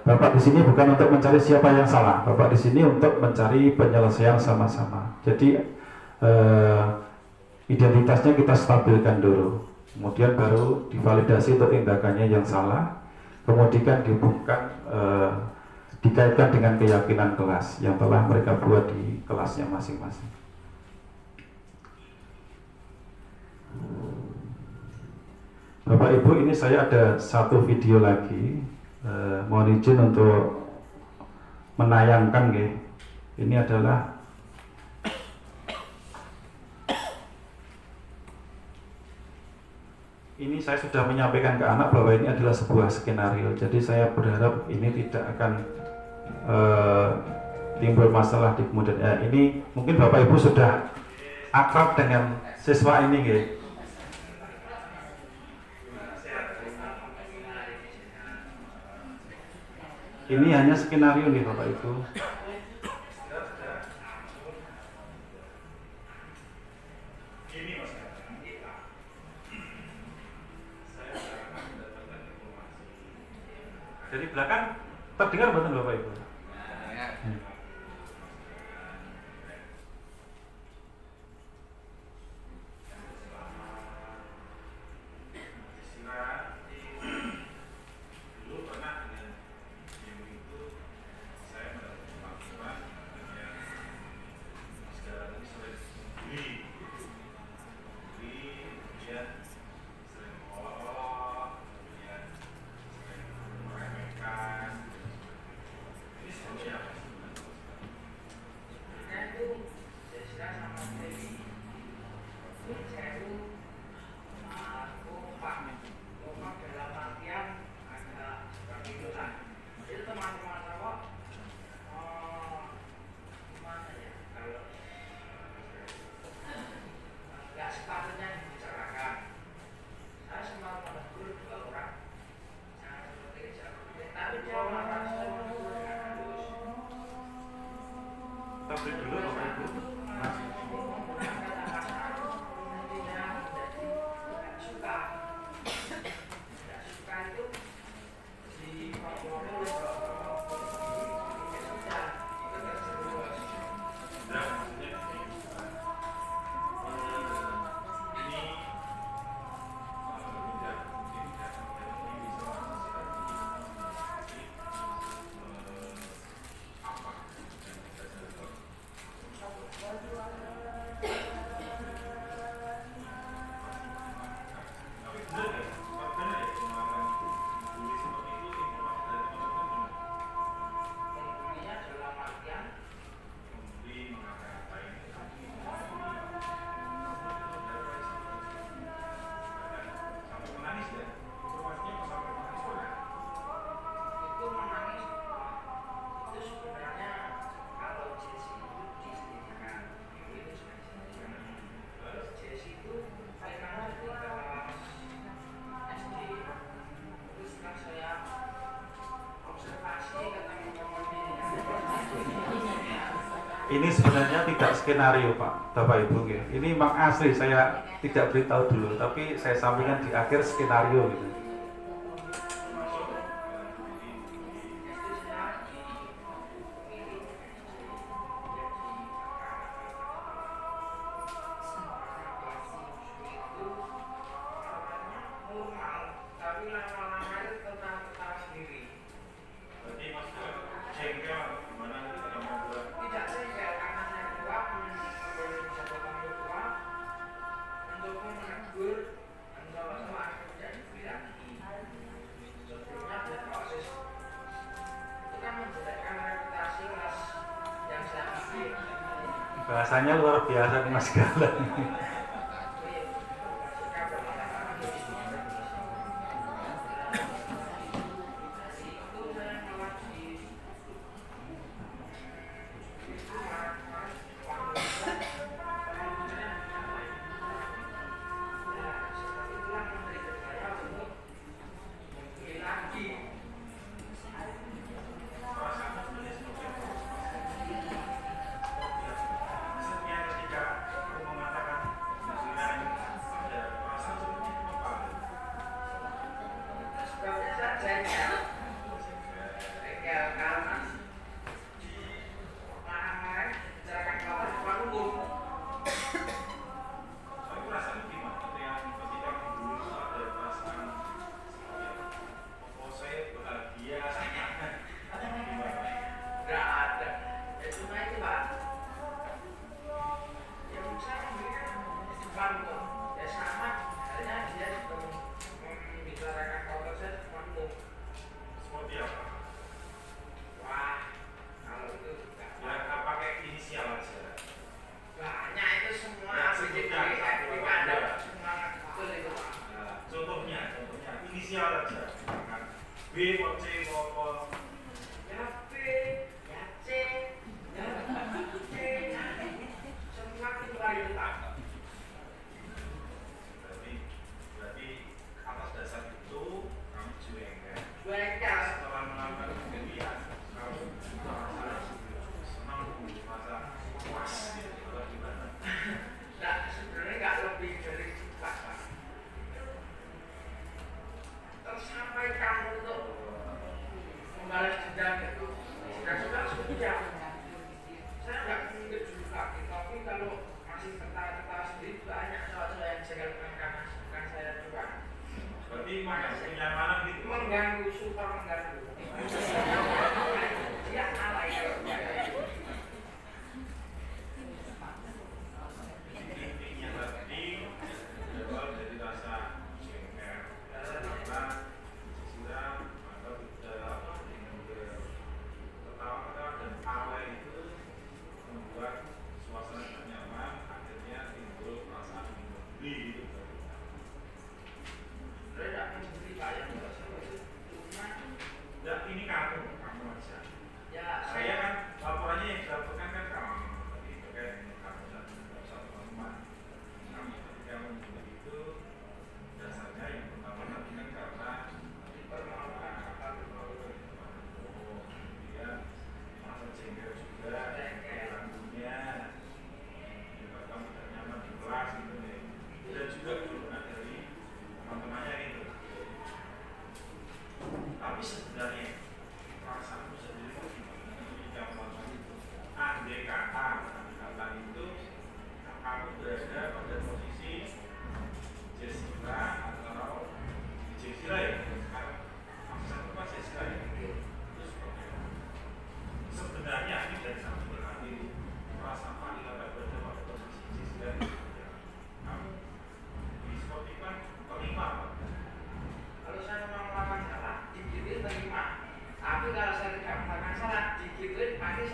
[SPEAKER 4] Bapak di sini bukan untuk mencari siapa yang salah, Bapak di sini untuk mencari penyelesaian sama-sama. Jadi identitasnya kita stabilkan dulu, kemudian baru divalidasi untuk tindakannya yang salah, kemudian dihubungkan dikaitkan dengan keyakinan kelas yang telah mereka buat di kelasnya masing-masing. Bapak Ibu, ini saya ada satu video lagi, mohon izin untuk menayangkan ya. Ini adalah ini saya sudah menyampaikan ke anak bahwa ini adalah sebuah skenario. Jadi saya berharap ini tidak akan timbul masalah di kemudian. Ini mungkin Bapak Ibu sudah akrab dengan siswa ini ya. Ini hanya skenario nih Bapak Ibu. Dari belakang terdengar betul Bapak Ibu? Tapi dulu Bapak Ibu, Mas. Ini sebenarnya tidak skenario Pak, Bapak Ibu. Ini memang asli, saya tidak beritahu dulu, tapi saya sampaikan di akhir skenario gitu. Bahasanya luar biasa nih Mas Galang.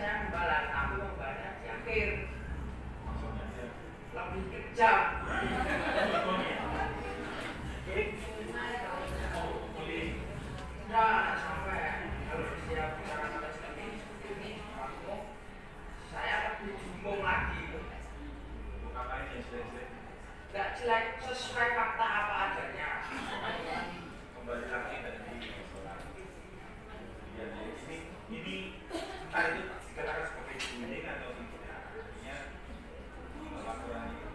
[SPEAKER 6] saya membalas, tapi membalasnya di akhir. Lebih kejam. Nah, sampai kalau dia bicara pada seperti ini, saya lebih bingung lagi. Nggak jelek, sesuai fakta apa adanya.
[SPEAKER 4] Kembali lagi tadi ya, ini entah itu dikatakan sebagai bullying atau tidak, artinya laporan itu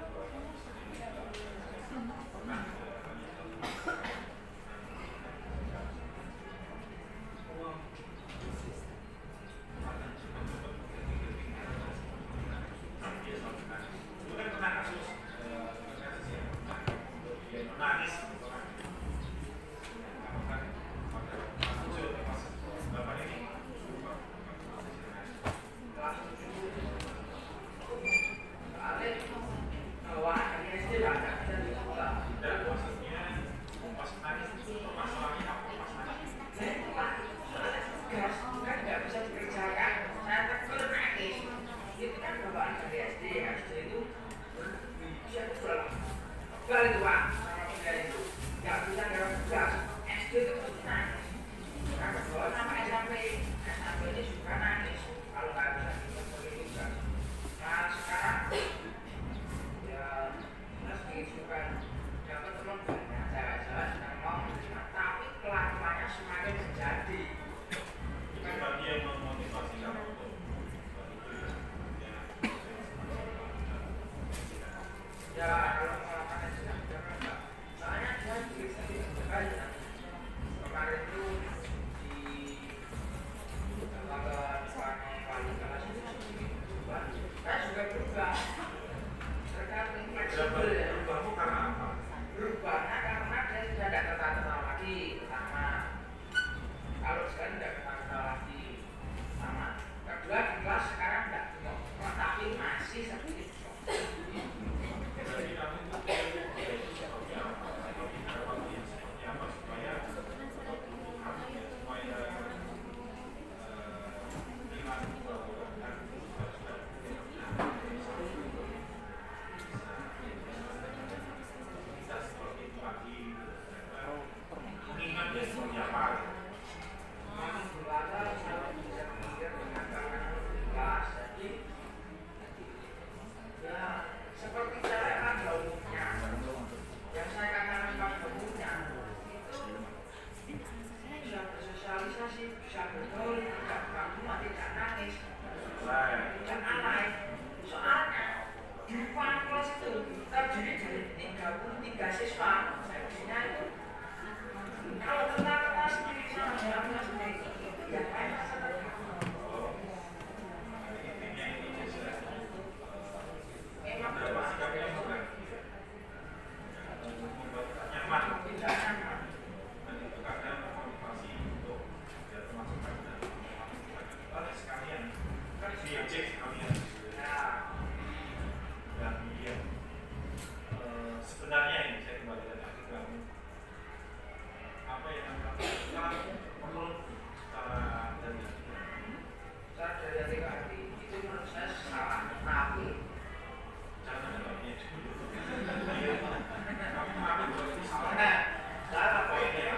[SPEAKER 4] sebenarnya ini saya kembali lagi ke apa yang kita perlu secara dari hati itu menurut saya salah, tapi jangan ada salah poinnya.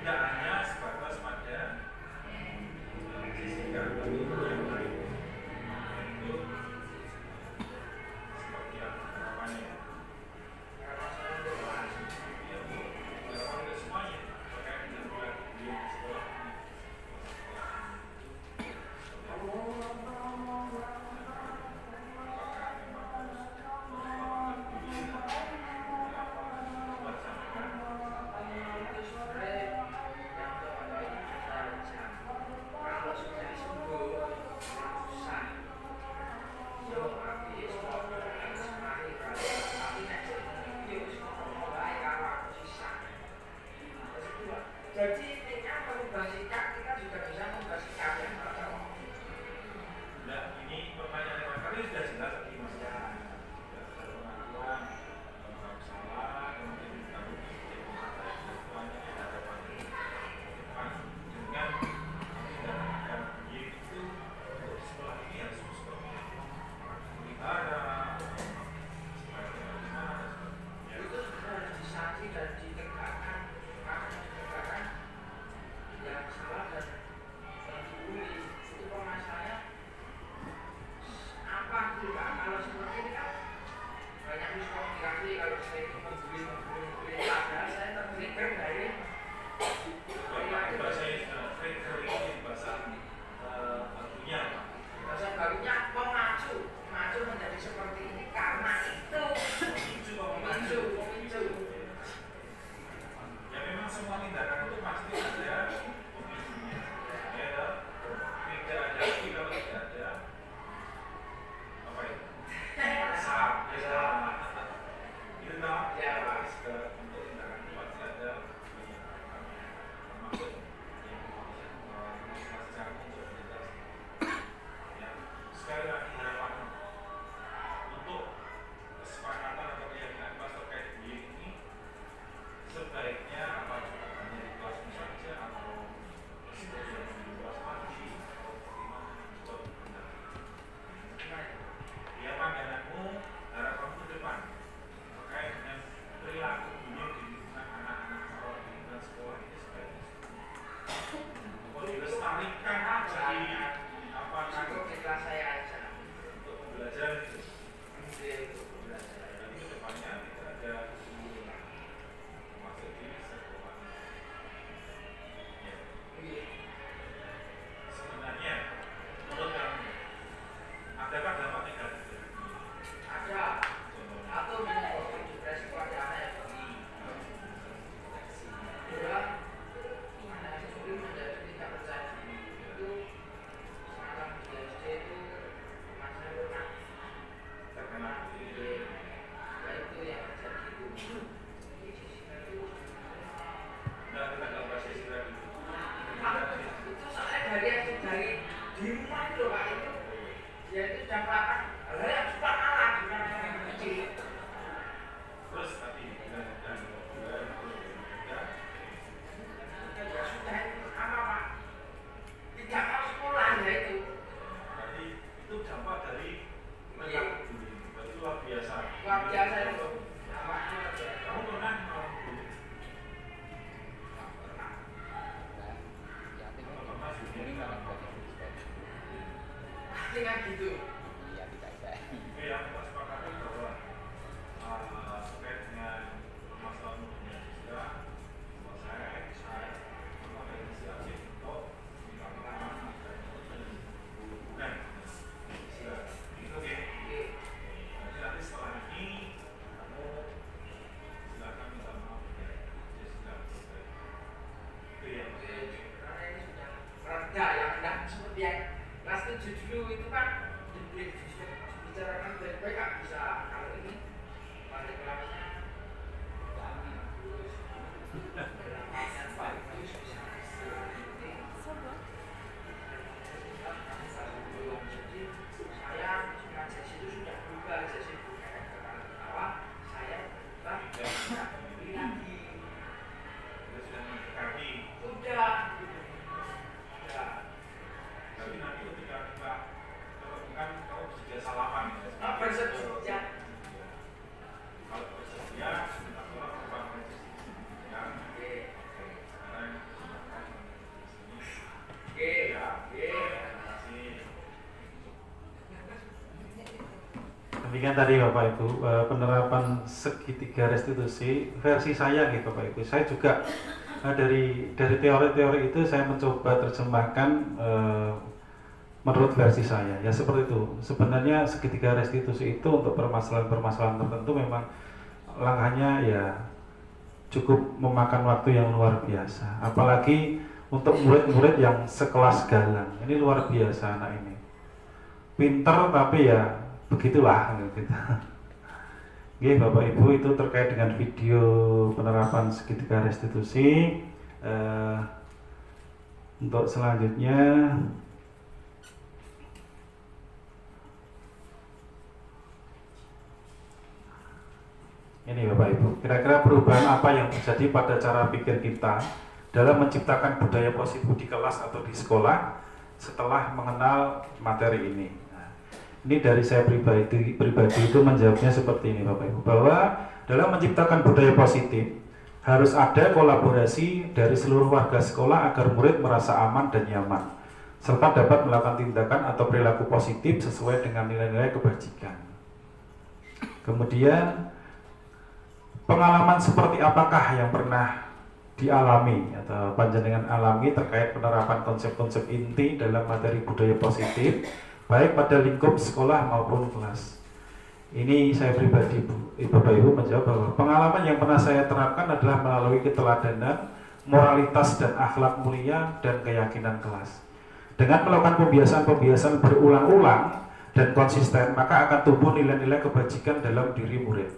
[SPEAKER 4] tidak hanya sebatas pada Jessica, tapi yang lain itu seperti apa harapannya? Harapan untuk semuanya terkait dengan bulan di sekolah ini.
[SPEAKER 6] Jadi intinya merubah sikap, kita juga bisa merubah sikap yang berbeda.
[SPEAKER 4] Nah, ini pertanyaan yang kali sudah jelas tadi Mas ya. Sudah ada pengakuan salah, kemudian kita pengakuannya ada hadapan dengan tindakan yaitu sekolah ini harus seperti pelihara,
[SPEAKER 6] Itu harus disanksi dan ditegakkan, karena ditegakkan yang salah dan dibully. Itu permasalahannya apa gitu kan? Kalau seperti ini kan banyak miskomunikasi. kalau saya itu membuli padahal saya tertrigger dari perilaku
[SPEAKER 4] bahasa trigger ini bahasa bakunya
[SPEAKER 6] bahasa barunya memacu menjadi seperti ini karena itu memicu.
[SPEAKER 4] ya memang semua tindakan itu pasti ada pemicunya ya tidak ada tapi kalau tidak ada apa itu saat ya itu nah
[SPEAKER 6] Ya, Pak.
[SPEAKER 4] untuk tindakan itu pasti ada termasuk yang secara konsolidasi ya sekali lagi harapan untuk kesepakatan atau keyakinan kelas terkait bullying ini sebaiknya apa juga hanya di kelasmu saja atau sebaiknya di kelas lagi atau bagaimana untuk benar ya pandanganmu harapanmu ke depan terkait dengan perilaku bullying di lingkungan anak-anak atau di lingkungan sekolah ini sebaiknya mau dilestarikan jadi apa
[SPEAKER 6] Cukup di kelas saya aja.
[SPEAKER 4] untuk pembelajaran itu
[SPEAKER 6] Untuk belajar.
[SPEAKER 4] jadi ke depannya tidak ada termasuk di sekolah ya. Sebenarnya menurut kamu adakah dampak negatif?
[SPEAKER 6] Ada.
[SPEAKER 4] Contohnya
[SPEAKER 6] Satu menimbulkan depresi pada anak. Dua, anak itu menjadi tidak percaya diri. Itu semacam di SD itu masa pernah
[SPEAKER 4] terkena
[SPEAKER 6] bullying. Ya itu yang terjadi itu. Jadi Jessica itu
[SPEAKER 4] enggak kita nggak bahas istilah itu
[SPEAKER 6] itu soalnya dari di rumah itu loh Pak, itu dia itu sudah melakukan hal yang suka kalah dengan yang kecil.
[SPEAKER 4] terus tadi dan juga
[SPEAKER 6] Ya sudah itu apa Pak, tidak mau sekolah ya itu.
[SPEAKER 4] berarti itu dampak dari perilaku bullying berarti luar biasa
[SPEAKER 6] Luar biasa itu. Dampaknya luar biasa.
[SPEAKER 4] kamu pernah melakukan bullying? Apa pernah bullying?
[SPEAKER 6] Pasti kan gitu.
[SPEAKER 4] Oke ya, kita sepakati bahwa terkait dengan masalah dunia juga bahwa saya memang ada inisiatif untuk dilakukan bukan itu oke. Jadi nanti setelah ini kamu silakan minta maaf ya Jessica itu ya
[SPEAKER 6] Karena ini sudah reda yang tidak seperti yang kelas 7 dulu itu kan
[SPEAKER 4] demikian tadi Bapak Ibu penerapan segitiga restitusi versi saya nih Bapak Ibu. Saya juga dari teori-teori itu saya mencoba terjemahkan menurut versi saya. Ya seperti itu. Sebenarnya segitiga restitusi itu untuk permasalahan-permasalahan tertentu memang langkahnya ya cukup memakan waktu yang luar biasa. Apalagi untuk murid-murid yang sekelas Galang. Ini luar biasa anak ini. Pinter tapi ya begitulah gitu. Oke, Bapak Ibu, itu terkait dengan video penerapan segitiga restitusi. Untuk selanjutnya ini Bapak Ibu, kira-kira perubahan apa yang terjadi pada cara pikir kita dalam menciptakan budaya positif di kelas atau di sekolah setelah mengenal materi ini. Ini dari saya pribadi itu menjawabnya seperti ini Bapak Ibu, bahwa dalam menciptakan budaya positif harus ada kolaborasi dari seluruh warga sekolah agar murid merasa aman dan nyaman serta dapat melakukan tindakan atau perilaku positif sesuai dengan nilai-nilai kebajikan. Kemudian pengalaman seperti apakah yang pernah dialami atau panjenengan alami terkait penerapan konsep-konsep inti dalam materi budaya positif baik pada lingkup sekolah maupun kelas. Ini saya pribadi Bapak Ibu menjawab bahwa pengalaman yang pernah saya terapkan adalah melalui keteladanan, moralitas dan akhlak mulia dan keyakinan kelas. Dengan melakukan pembiasan-pembiasan berulang-ulang dan konsisten, maka akan tumbuh nilai-nilai kebajikan dalam diri murid.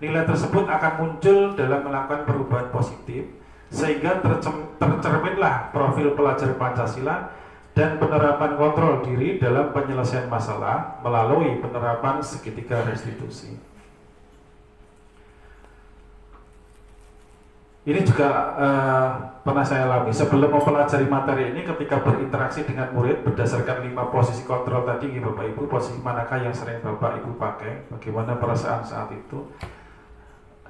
[SPEAKER 4] Nilai tersebut akan muncul dalam melakukan perubahan positif sehingga tercerminlah profil pelajar Pancasila dan penerapan kontrol diri dalam penyelesaian masalah melalui penerapan segitiga restitusi. Ini juga pernah saya alami sebelum mempelajari materi ini ketika berinteraksi dengan murid berdasarkan 5 posisi kontrol tadi Bapak Ibu, posisi manakah yang sering Bapak Ibu pakai, bagaimana perasaan saat itu.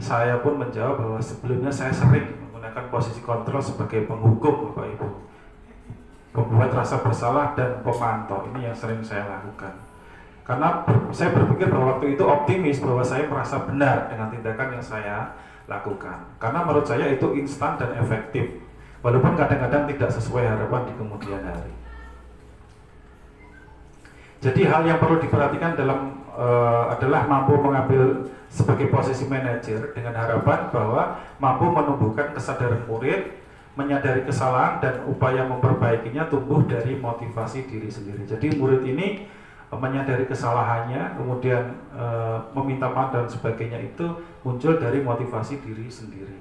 [SPEAKER 4] Saya pun menjawab bahwa sebelumnya saya sering menggunakan posisi kontrol sebagai penghukum Bapak Ibu, membuat rasa bersalah dan pemantau. Ini yang sering saya lakukan karena saya berpikir bahwa waktu itu optimis bahwa saya merasa benar dengan tindakan yang saya lakukan karena menurut saya itu instan dan efektif walaupun kadang-kadang tidak sesuai harapan di kemudian hari. Jadi hal yang perlu diperhatikan adalah mampu mengambil sebagai posisi manajer dengan harapan bahwa mampu menumbuhkan kesadaran murid, menyadari kesalahan dan upaya memperbaikinya tumbuh dari motivasi diri sendiri. Jadi murid ini menyadari kesalahannya, kemudian meminta maaf dan sebagainya itu muncul dari motivasi diri sendiri.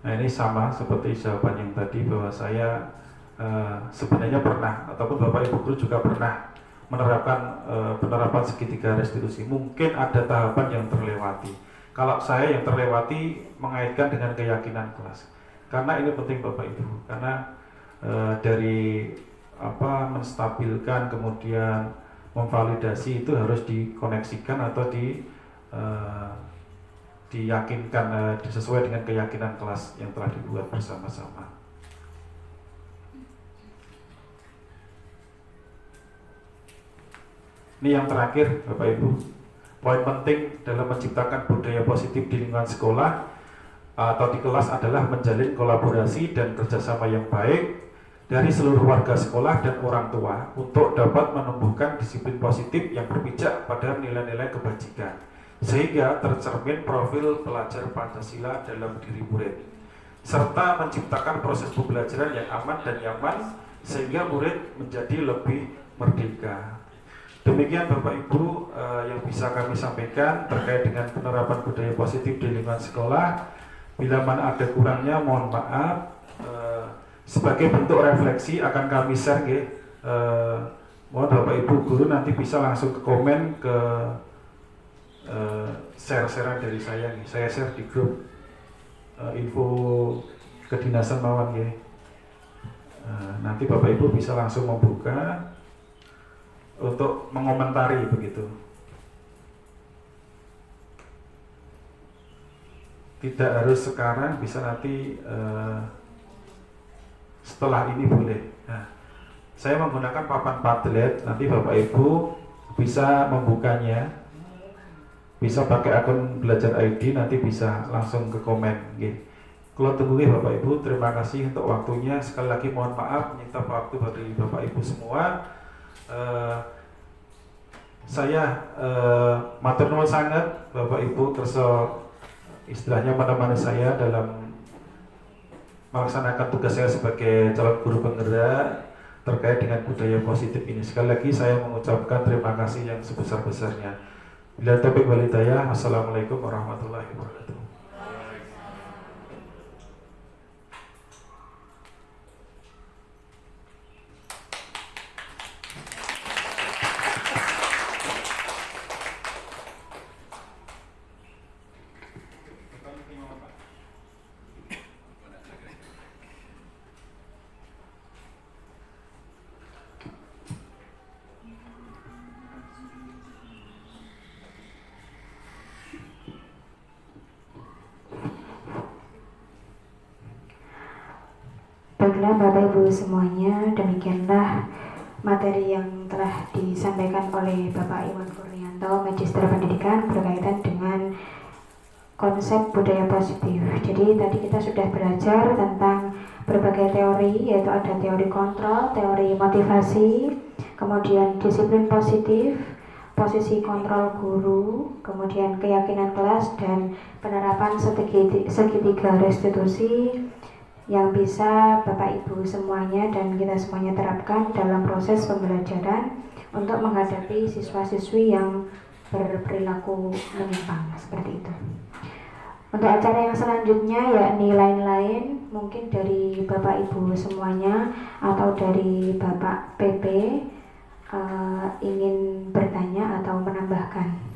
[SPEAKER 4] Nah ini sama seperti jawaban yang tadi bahwa saya sebenarnya pernah ataupun Bapak Ibu guru juga pernah menerapkan penerapan segitiga restitusi. Mungkin ada tahapan yang terlewati. Kalau saya yang terlewati mengaitkan dengan keyakinan kelas, karena ini penting Bapak Ibu, karena dari menstabilkan kemudian memvalidasi itu harus dikoneksikan atau diyakinkan sesuai dengan keyakinan kelas yang telah dibuat bersama-sama. Ini yang terakhir Bapak Ibu, poin penting dalam menciptakan budaya positif di lingkungan sekolah atau di kelas adalah menjalin kolaborasi dan kerjasama yang baik dari seluruh warga sekolah dan orang tua untuk dapat menumbuhkan disiplin positif yang berpijak pada nilai-nilai kebajikan sehingga tercermin profil pelajar Pancasila dalam diri murid serta menciptakan proses pembelajaran yang aman dan nyaman sehingga murid menjadi lebih merdeka. Demikian Bapak Ibu yang bisa kami sampaikan terkait dengan penerapan budaya positif di lingkungan sekolah. Bila mana ada kurangnya mohon maaf. Sebagai bentuk refleksi akan kami share mohon Bapak Ibu guru nanti bisa langsung ke komen ke share-sharean dari saya nih. Saya share di grup info kedinasan mawon ya. Nanti Bapak Ibu bisa langsung membuka untuk mengomentari begitu. Tidak harus sekarang, bisa nanti setelah ini boleh. Nah, saya menggunakan papan Padlet. Nanti Bapak Ibu bisa membukanya, bisa pakai akun Belajar ID, nanti bisa langsung ke komen. Kalau tunggu Bapak Ibu, terima kasih untuk waktunya. Sekali lagi mohon maaf menyita waktu dari Bapak Ibu semua. Saya matur nuwun sangat Bapak Ibu kersa istilahnya menemani saya dalam melaksanakan tugas saya sebagai calon guru penggerak terkait dengan budaya positif ini. Sekali lagi saya mengucapkan terima kasih yang sebesar-besarnya. Bila taufiq wal hidayah, assalamualaikum warahmatullahi wabarakatuh.
[SPEAKER 2] Baiklah Bapak Ibu semuanya, demikianlah materi yang telah disampaikan oleh Bapak Iwan Kurnianto, Magister Pendidikan, berkaitan dengan konsep budaya positif. Jadi tadi kita sudah belajar tentang berbagai teori, yaitu ada teori kontrol, teori motivasi, kemudian disiplin positif, posisi kontrol guru, kemudian keyakinan kelas, dan penerapan segitiga restitusi yang bisa Bapak Ibu semuanya dan kita semuanya terapkan dalam proses pembelajaran untuk menghadapi siswa-siswi yang berperilaku menyimpang seperti itu. Untuk acara yang selanjutnya yakni lain-lain, mungkin dari Bapak Ibu semuanya atau dari Bapak PP ingin bertanya atau menambahkan.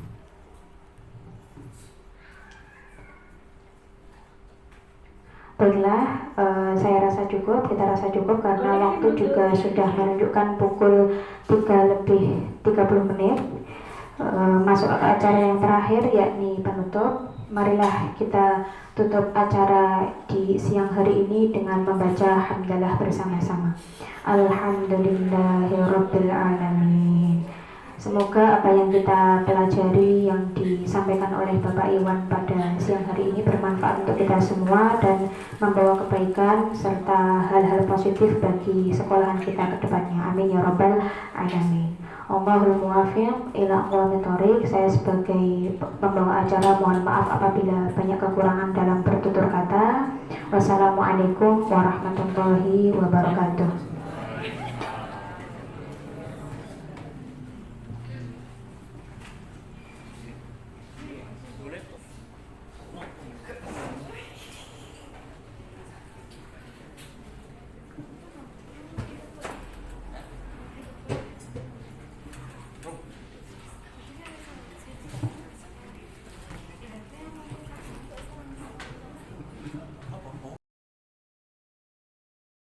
[SPEAKER 2] Baiklah, saya rasa cukup, kita rasa cukup karena waktu juga sudah menunjukkan pukul 3:30. Masuk ke acara yang terakhir yakni penutup. Marilah kita tutup acara di siang hari ini dengan membaca hamdalah bersama-sama. Alhamdulillahirabbil alamin. Semoga apa yang kita pelajari yang disampaikan oleh Bapak Iwan pada siang hari ini bermanfaat untuk kita semua dan membawa kebaikan serta hal-hal positif bagi sekolahan kita ke depannya. Amin ya rabbal alamin. Allahul muwaffiq ila aqwamit thoriq. Saya sebagai pembawa acara mohon maaf apabila banyak kekurangan dalam bertutur kata. Wassalamualaikum warahmatullahi wabarakatuh.